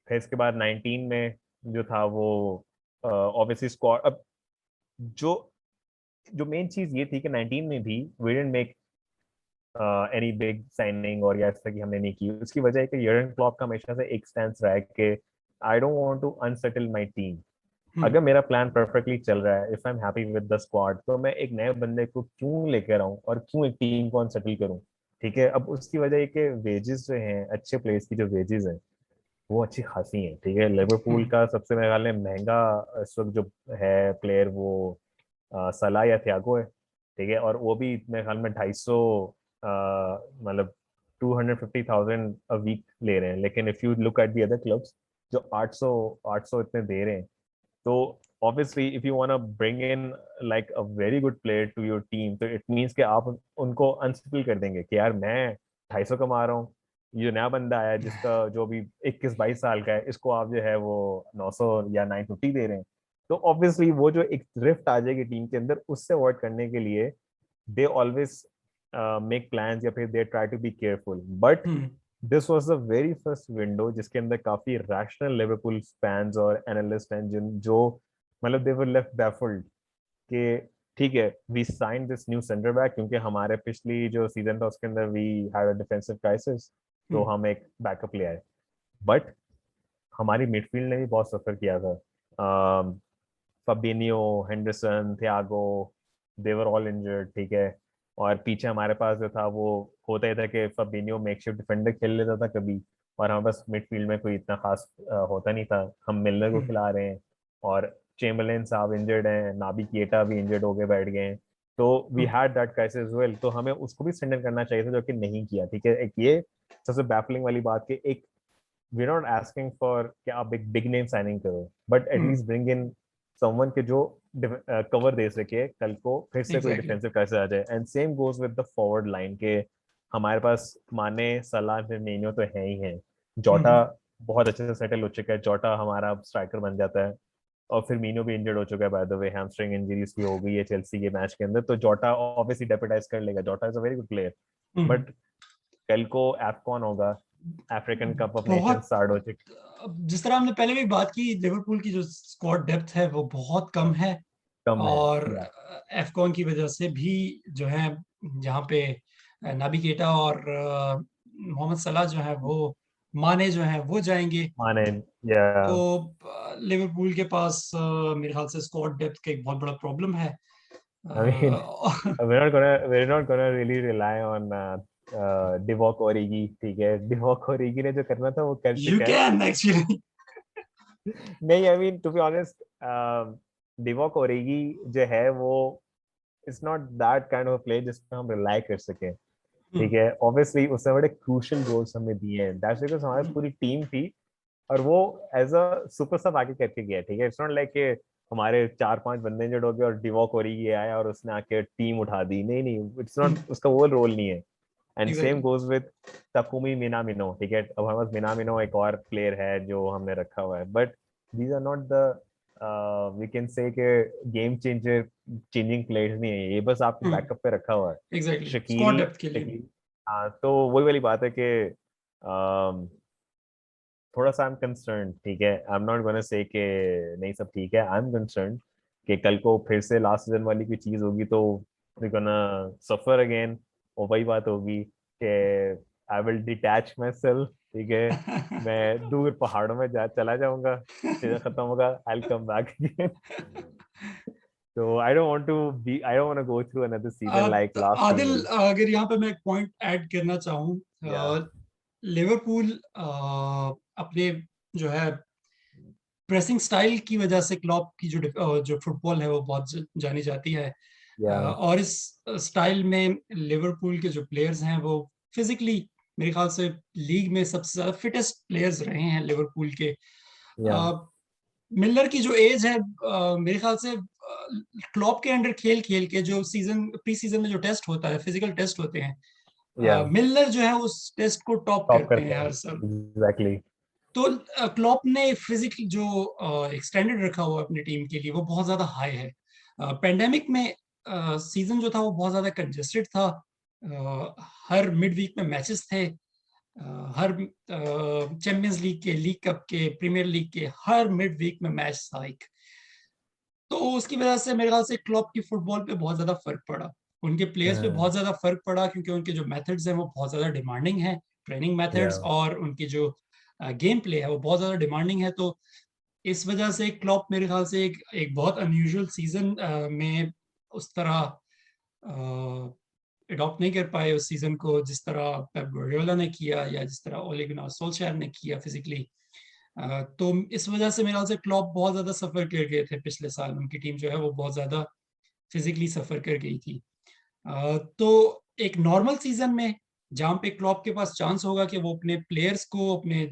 फिर इसके बाद 19 में जो था वो ऑब्वियसली स्क्वाड. अब जो जो मेन चीज ये थी कि 19 में भी we didn't make any big signing और या ऐसा कि हमने नहीं की। उसकी वजह है कि यर्गन क्लॉप का हमेशा से एक स्टैंस रहा है कि I don't want to unsettle my team. Hmm. अगर मेरा प्लान परफेक्टली चल रहा है, if I am happy with the squad, तो मैं एक नए बंदे को क्यों लेकर आऊं और क्यों एक टीम को अनसेटल करूं। ठीक है, अब उसकी वजह है कि वेजेस जो हैं, अच्छे प्लेयर्स की जो वेजेस हैं वो अच्छी खासी हैं। ठीक है, लिवरपूल हम्म। का सबसे मेरे ख्याल में महंगा इस वक्त जो है प्लेयर वो सलाह या थियागो है। ठीक है, और वो भी मेरे ख्याल में 250 मतलब 250,000 अ वीक ले रहे हैं। लेकिन if you look at the other clubs जो 800 800 इतने दे रहे हैं, तो obviously if you want to bring in like a very good player to your team, तो it means कि आप उनको अनस्टेबल कर देंगे कि यार मैं 250 कमा रहा हूँ, ये नया बंदा आया जिसका जो भी 21-22 साल का है, इसको आप जो है वो 900 या 950 दे रहे हैं। तो ऑब्वियसली वो जो एक रिफ्ट आ जाएगी टीम के अंदर, उससे अवॉइड करने के लिए दे ऑलवेज मेक प्लान्स या फिर they try to be careful. But hmm. This was the very first window जिसके अंदर काफी रैशनल लिवरपूल फैंस और एनालिस्ट हैं जिन जो मतलब दे वर लेफ्ट बैफल्ड कि ठीक है we sign this new centre back, क्योंकि हमारे पिछली जो सीजन था उसके अंदर we had a defensive crisis, तो हम्म। हम एक बैकअप ले आए। बट हमारी मिडफील्ड ने भी बहुत सफर किया था। फबिनियो, हेंडरसन, थियागो, देवर ऑल इंजर्ड। ठीक है, और पीछे हमारे पास जो था वो होता ही था कि फबिनियो मेकशिफ्ट डिफेंडर खेल लेता था कभी, और हमारे पास मिडफील्ड में कोई इतना खास होता नहीं था। हम मिलनर को हम्म। खिला रहे हैं और चेम्बरलेन साहब इंजर्ड हैं, नाबी केटा भी इंजर्ड होके बैठ गए हैं। तो we hmm. Had that crisis well, तो हमें उसको भी सेंड करना चाहिए था जो कि नहीं किया। ठीक है, एक ये सबसे बैफलिंग वाली बात कि एक वी नॉट आस्किंग फॉर कि आप एक बिग नेम साइनिंग करो, but hmm. At least bring in someone के जो कवर दे सके कल को फिर से कोई एग्जैक्टली। डिफेंसिव कैसे आ जाए। And same goes with the forward line के हमारे पास माने, सलाह, फर्मिनियो तो है ही है। जोटा हम्म। बहुत अच्छे से सेटल हो चुका है, जोटा हमारा स्ट्राइकर बन जाता है। और फिरमीनो भी इंजर्ड हो चुका है, by the way hamstring injury उसकी हो गई है चेल्सी के मैच के अंदर, तो जोटा ऑब्वियसली डेप्यूटाइज कर लेगा। जोटा is a very good player. Hmm. But कल को एफकॉन होगा, अफ्रीकन कप ऑफ नेशन बहुत। स्टार्ट हो चुकी। अब जिस तरह हमने पहले भी बात की, लिवरपूल की जो स्क्वाड डेप्थ है वो बहुत कम है। कम है और या एफकॉन की वजह से भी जो है, जहाँ पे नाबी केटा और मोहम्मद सलाह जो है वो, माने जो है वो जाएंगे। माने या तो लिवरपूल के पास मेरे ख्याल से स्क्वाड डेप्थ का एक बहुत बड़ा प्रॉब्लम है। I mean, we're not gonna really rely on डिवॉक ओरिगी। ठीक है, डिवॉक ओरिगी ने जो करना था वो कर यू चुका है। Can actually. नहीं, I mean to be honest, Divock Origi जो है वो it's not that kind of play जिसपे हम रिलाई कर सके। ठीक है, ऑब्वियसली उसने बड़े क्रूशियल गोल्स हमें दिए हैं, दैट्स बिकॉज हमारी पूरी टीम थी और वो एज अ सुपर सब आके करके गया। ठीक है, इट्स नॉट लाइक कि हमारे 4-5 बंदे इंजर्ड हो गए और डिवॉक ओरिगी आया और उसने आके टीम उठा दी। नहीं नहीं, इट्स नॉट, उसका वो रोल नहीं है। And same exactly. Goes with Takumi Minamino. ठीक है, अब हमारे पास मिनामिनो एक और प्लेयर है जो हमने रखा हुआ है, but these are not the we can say के गेम चेंजर चेंजिंग प्लेयर्स नहीं है, ये बस आपके बैकअप पे रखा हुआ है। एग्जैक्टली स्क्वाड शकील डेप्थ के लिए। शकील हाँ, तो वही वाली बात है कि थोड़ा सा आई एम कंसर्न। ठीक है, I am not gonna say कि नहीं सब ठीक है, आई एम कंसर्न कि कल को फिर से लास्ट सीजन वाली कोई चीज होगी तो वी गोना सफर अगेन। और वही बात होगी कि I will detach my self. ठीक है, मैं दूर पहाड़ों में जा चला जाऊंगा, सीजन खत्म होगा, I will come back again. तो I don't want to go through another season like last आदिल, सीजन। अगर यहाँ पे मैं एक पॉइंट ऐड करना चाहूँ, या लिवरपूल अपने जो है प्रेसिंग स्टाइल की वजह से क्लॉप की जो फुटबॉल है वो बहुत जानी जाती है। या और इस स्टाइल में लिवरपूल के जो प्लेयर्स हैं वो फिजिकली मेरे ख्याल से लीग में सबसे ज्यादा फिटेस्ट प्लेयर्स रहे हैं लिवरपूल के। या मिलर की जो एज है, मेरे ख्याल से क्लॉप के अंडर खेल खेल के जो सीजन प्री सीजन में जो टेस्ट होता है, फिजिकल टेस्ट होते हैं, या मिलर जो है उस टेस्ट को टॉप टॉप करते करते हैं हैं हर साल। एग्जैक्टली। तो क्लॉप ने फिजिकल जो एक स्टैंडर्ड रखा हुआ है अपनी टीम के लिए वो बहुत ज्यादा हाई है। पेंडेमिक में सीजन जो था वो बहुत ज्यादा कंजेस्टेड था। हर मिड वीक में मैचेस थे। हर चैंपियंस लीग के, लीग कप के, प्रीमियर लीग के हर मिड वीक में मैच था एक। तो उसकी वजह से मेरे ख्याल से क्लॉप की फुटबॉल पे बहुत ज्यादा फर्क पड़ा। उनके प्लेयर्स पे बहुत ज्यादा फर्क पड़ा, क्योंकि उनके जो मेथड्स हैं वो बहुत ज्यादा डिमांडिंग है, ट्रेनिंग मेथड्स, या और उनकी जो गेम प्ले है वो बहुत ज्यादा डिमांडिंग है। तो इस वजह से क्लॉप मेरे ख्याल से एक बहुत अनयूजुअल सीजन में उस तरह अडॉप्ट नहीं कर पाए उस सीजन को, जिस तरह पेप गार्डियोला ने किया या जिस तरह ओले गुनार सोल्शर ने किया फिजिकली। तो इस वजह से मेरे ख्याल से क्लॉप बहुत ज्यादा सफर कर गए थे पिछले साल, उनकी टीम जो है वो बहुत ज्यादा फिजिकली सफर कर गई थी। तो एक नॉर्मल सीजन में जहाँ पे क्लॉप के पास चांस होगा कि वो अपने प्लेयर्स को, अपने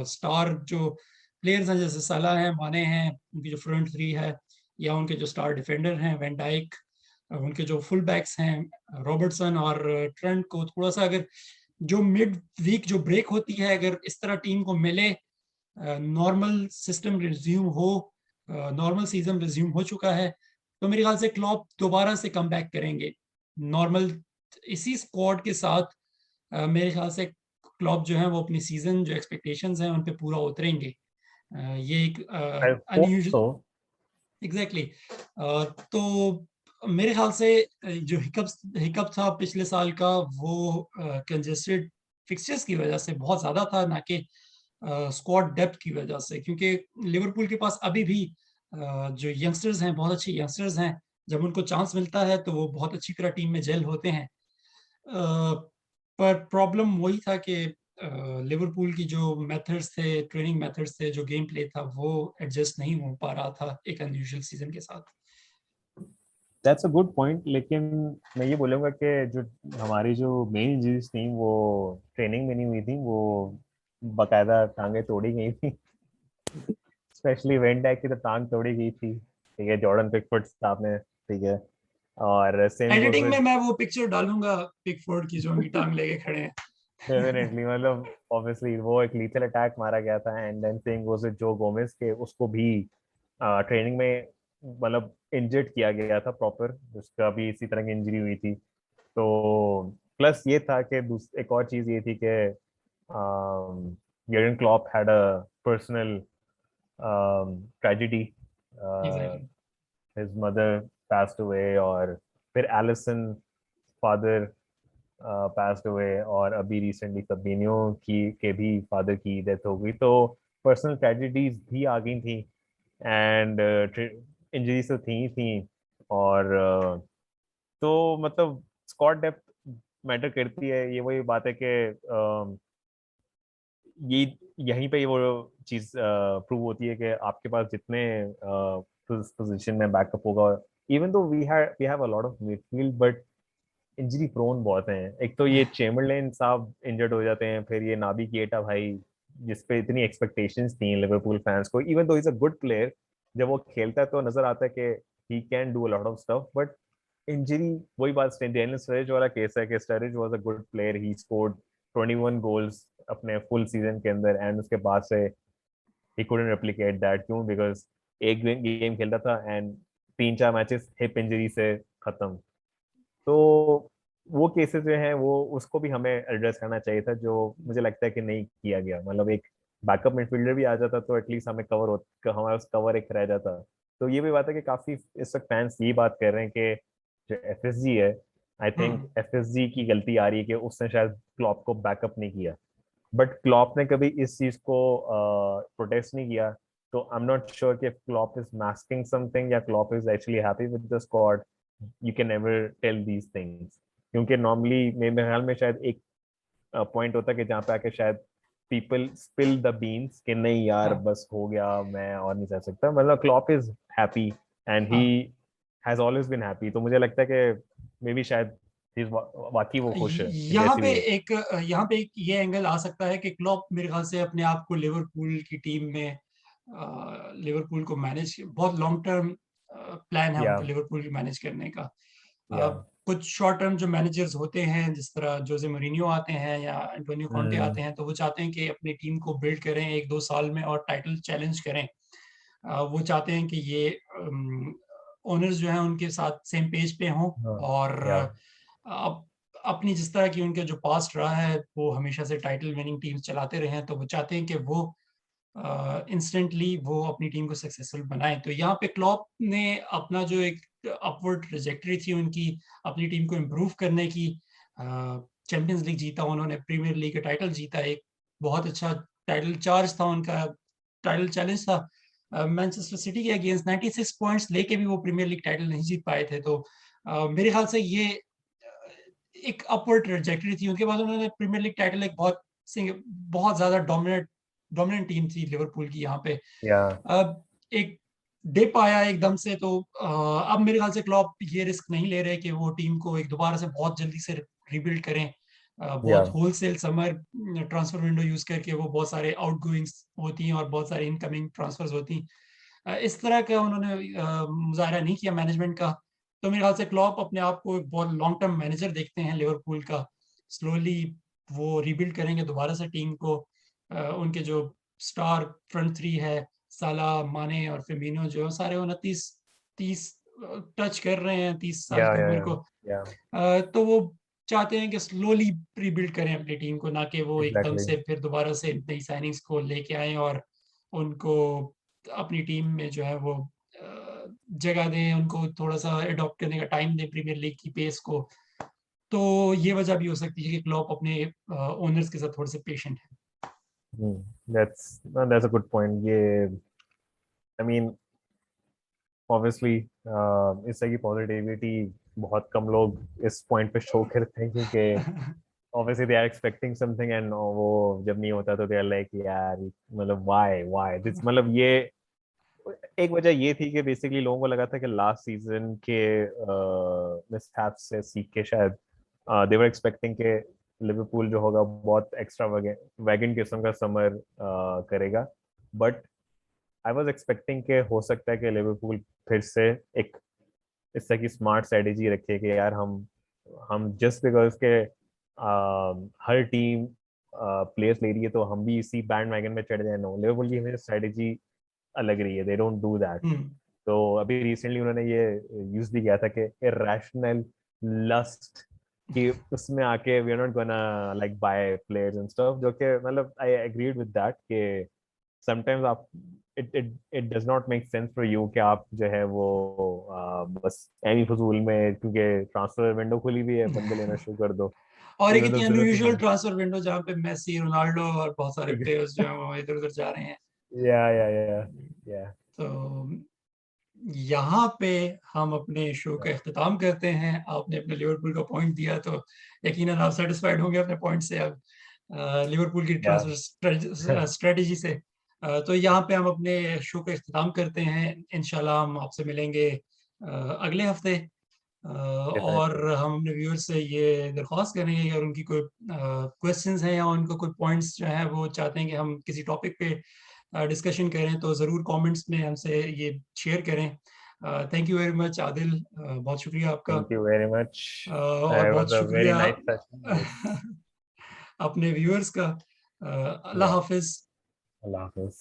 स्टार जो प्लेयर्स हैं जैसे सलाह है, माने हैं, उनकी जो फ्रंट थ्री है, या उनके जो स्टार डिफेंडर हैं वैन डाइक, उनके जो फुल बैक्स हैं रॉबर्टसन और ट्रेंट को थोड़ा सा, अगर जो मिड वीक जो ब्रेक होती है अगर इस तरह टीम को मिले, नॉर्मल सिस्टम रिज्यूम हो, नॉर्मल सीजन रिज्यूम हो चुका है, तो मेरे ख्याल से क्लॉप दोबारा से कम बैक करेंगे नॉर्मल इसी स्क्वाड के साथ। मेरे ख्याल से क्लॉप जो है वो अपनी सीजन जो एक्सपेक्टेशंस हैं उन पे पूरा उतरेंगे। ये एक I hope unusual, so. Exactly. तो मेरे ख्याल से जो हिकअप था पिछले साल का, वो कंजेस्टेड फिक्सचर्स की वजह से बहुत ज्यादा था, ना कि स्क्वाड डेप्थ की वजह से, क्योंकि लिवरपूल के पास अभी भी जो यंगस्टर्स हैं, बहुत अच्छे यंगस्टर्स हैं, जब उनको चांस मिलता है तो वो बहुत अच्छी तरह टीम में जेल होते हैं। पर प्रॉब्लम वही था कि लिवरपूल की जो मेथड्स थे, ट्रेनिंग मेथड्स थे, जो गेम प्ले था, वो एडजस्ट नहीं हो पा रहा था एक अनयूजुअल सीजन के साथ। दैट्स अ गुड पॉइंट, लेकिन मैं ये बोलूंगा कि जो हमारी जो मेन इंजरीज थी वो ट्रेनिंग में नहीं हुई थी, वो बकायदा टांगे तोड़ी गई थी। स्पेशली वेन डाइक की तो टांग तोड़ी गई थी, ठीक है, जॉर्डन पिकफोर्ड साहब ने, ठीक है, और सेम गोज एडिटिंग में विद मैं वो पिक्चर डालूंगा पिकफोर्ड की जो उनकी टांग लेके खड़े हैं। डेफिनेटली, मतलब ऑब्वियसली वो एक लीथल अटैक मारा गया था, and then same goes with Joe Gomez के उसको भी ट्रेनिंग में मतलब इंजर्ड किया गया था प्रॉपर, उसका भी इसी तरह की इंजरी हुई थी। तो प्लस ये था कि एक और चीज ये थी कि Jurgen Klopp had a personal tragedy. Uh, exactly. his mother passed away, और फिर एलिसन फादर passed away, और अभी रिसेंटली फर्मिनियो की के भी फादर की डेथ हो गई, तो पर्सनल ट्रेजेडीज भी आ गई थी, एंड इंजरीज तो थी ही थी। और तो मतलब स्क्वाड डेप्थ मैटर करती है, ये वही बात है कि ये यहीं पे वो चीज प्रूव होती है कि आपके पास जितने पोजीशन में बैकअप होगा, even though we have a lot of midfield, but injury prone बहुत हैं। एक तो ये चेम्बरलेन साहब इंजर्ड हो जाते हैं, फिर ये नाबी केटा भाई, जिसपे इतनी एक्सपेक्टेशंस थी लिवरपूल फैंस को, even though is a good player, जब वो खेलता है तो नजर आता है कि he can do a lot of stuff, but injury, वही बात डेनियल स्टरिज वाला केस है कि Sturridge was a good player, he scored 21 goals अपने फुल सीजन के अंदर, एंड उसके बाद से ही couldn't replicate that, क्यों? बिकॉज एक गेम खेलता था एंड 3-4 मैचेस हिप इंजरी से खत्म। तो वो केसेस जो हैं वो उसको भी हमें एड्रेस करना चाहिए था, जो मुझे लगता है कि नहीं किया गया। मतलब एक बैकअप मिडफील्डर भी आ जाता तो एटलीस्ट हमें हमारा कवर एक रह जाता। तो ये भी बात है कि काफी इस वक्त फैंस ये बात कर रहे हैं कि जो एफएसजी है, आई थिंक हम्म। एफएसजी की गलती आ रही है कि उसने शायद क्लॉप को बैकअप नहीं किया, बट क्लॉप ने कभी इस चीज को प्रोटेस्ट नहीं किया। तो आई एम नॉट श्योर कि क्लॉप इज मास्किंग समथिंग या Klopp is actually happy with the squad. You can never tell these things, क्योंकि नॉर्मली मेरे ख्याल में शायद एक पॉइंट होता है कि जहाँ पे आके शायद पीपल स्पिल द बीन्स कि नहीं यार हाँ। बस हो गया, मैं और नहीं सह सकता। मतलब Klopp is happy and he हाँ। हैज ऑलवेज बीन हैप्पी, तो मुझे लगता है कि मे बी शायद वाकई वो खुश है कि यहाँ जैसी पे भी है। एक यहाँ पे एक ये एंगल आ सकता है कि क्लॉप मेरे ख्याल से अपने आप को लिवरपूल की टीम में, लिवरपूल को मैनेज, बहुत लॉन्ग टर्म प्लान है या उनका लिवरपूल की मैनेज करने का। या कुछ शॉर्ट टर्म जो मैनेजर्स होते हैं, जिस तरह जोसे मोरिनियो आते हैं या एंटोनियो कॉन्टे हम्म आते हैं, तो वो चाहते हैं कि अपनी टीम को बिल्ड करें 1-2 साल में और टाइटल चैलेंज करें। वो चाहते हैं कि ये ओनर्स जो हैं उनके साथ सेम पेज पे हों, हाँ और या अब अपनी जिस तरह की उनके जो पास्ट रहा है वो हमेशा से टाइटल विनिंग टीम चलाते रहे हैं, तो वो चाहते हैं कि वो इंस्टेंटली वो अपनी टीम को सक्सेसफुल बनाएं। तो यहाँ पे क्लॉप ने अपना जो एक अपवर्ड ट्रैजेक्टरी थी उनकी अपनी टीम को इम्प्रूव करने की। चैंपियंस लीग जीता उन्होंने, प्रीमियर लीग का टाइटल जीता, एक बहुत अच्छा टाइटल चार्ज था उनका, टाइटल चैलेंज था। मैनचेस्टर सिटी के अगेंस्ट 96 पॉइंट्स लेके भी वो प्रीमियर लीग टाइटल नहीं जीत पाए थे। तो मेरे ख्याल से ये एक अपवर्ड ट्रैजेक्टरी थी। उनके बाद उन्होंने प्रीमियर लीग टाइटल, एक बहुत ज्यादा डोमिनेंट टीम थी लिवरपूल की यहाँ पे। या अब एक डिप आया एकदम से, तो अब मेरे ख्याल से क्लॉप ये रिस्क नहीं ले रहे कि वो टीम को एक दोबारा से बहुत जल्दी से रिबिल्ड करें। या बहुत wholesale summer transfer window use करके वो बहुत सारे आउटगोइंग्स होती हैं और बहुत सारे इनकमिंग ट्रांसफर्स होती हैं। इस तरह का उन्होंने मुजाहरा नहीं किया मैनेजमेंट का। तो मेरे ख्याल से क्लॉप अपने आप को एक बहुत लॉन्ग टर्म मैनेजर देखते हैं लिवरपूल का। स्लोली वो रिबिल्ड करेंगे दोबारा से टीम को। उनके जो स्टार फ्रंट थ्री है, साला, माने और फेमिनो, जो सारे 29-30 टच कर रहे हैं 30 साल या की या उम्र या को। या तो वो चाहते हैं कि स्लोली रिबिल्ड करें अपनी टीम को, ना कि वो एकदम एग्जैक्टली। से फिर दोबारा से नई साइनिंग्स को लेके आए और उनको अपनी टीम में जो है वो जगह दें, उनको थोड़ा सा अडॉप्ट करने का टाइम दें प्रीमियर लीग की पेस को। तो ये वजह भी हो सकती है कि क्लॉप अपने ओनर्स के साथ थोड़े से पेशेंट है। That's a good point. ये आई मीन ऑब्वियसली इससे की पॉजिटिविटी बहुत कम लोग इस पॉइंट पे शो करते हैं, क्योंकि obviously they are expecting something and वो जब नहीं होता तो they are like यार मतलब why this, मतलब ये एक वजह ये थी कि बेसिकली लोगों को लगा था कि लास्ट सीजन के मिसहैप से सीख के शायद दे वर एक्सपेक्टिंग के लिवरपूल जो होगा बहुत एक्स्ट्रा वैगन किस्म का समर करेगा। बट आई वाज एक्सपेक्टिंग के हो सकता है कि लिवरपूल फिर से एक इस तरह की स्मार्ट स्ट्रेटेजी रखे कि यार हम जस्ट बिकॉज के हर टीम प्लेयर्स ले रही है तो हम भी इसी बैंड वैगन में चढ़ जाए। नो, लिवरपूल की हमें स्ट्रेटेजी अलग रही है, दे डोंट डू दैट। हम्म। तो अभी रिसेंटली उन्होंने ये यूज भी किया था कि इरेशनल लस्ट कि उसमें आके we are not gonna like buy players and stuff, जो कि मतलब आई एग्रीड विद दैट कि समटाइम्स आप it does not make sense for you कि आप जो है वो बस एनी फजूल में, क्योंकि ट्रांसफर विंडो खुली हुई है, बंदे लेना शुरू कर दो। और एक इवन तो इतनी जरूरत ही अनयूजुअल नहीं ट्रांसफर विंडो जहाँ पे मेसी, रोनाल्डो और बहुत सारे है। प्लेयर्स जो हैं वो इधर उधर जा रहे हैं। या तो यहाँ पे हम अपने शो का इख्तिताम करते हैं। आपने अपने लिवरपूल का पॉइंट दिया, तो यकीनन आप सेटिस्फाइड होंगे अपने पॉइंट से अब, लिवरपूल की या ट्रांसफर स्ट्रेटजी से। तो यहाँ पे हम अपने शो का इख्तिताम करते हैं। इंशाल्लाह हम आपसे मिलेंगे अगले हफ्ते। और डेफिनेटली। हम अपने व्यूअर्स से ये दरख्वास्त करेंगे कि अगर उनकी कोई क्वेश्चंस हैं या उनको कोई पॉइंट्स जो हैं वो चाहते हैं कि हम किसी टॉपिक पे डिस्कशन करें, तो ज़रूर कमेंट्स में हमसे ये शेयर करें। Thank you very much Adil, बहुत शुक्रिया आपका। Thank you very much. और इट बहुत वाज अ वेरी शुक्रिया नाइस सेशन। यस। अपने व्यूअर्स का। अल्लाह या हाफिज। अल्लाह हाफिज।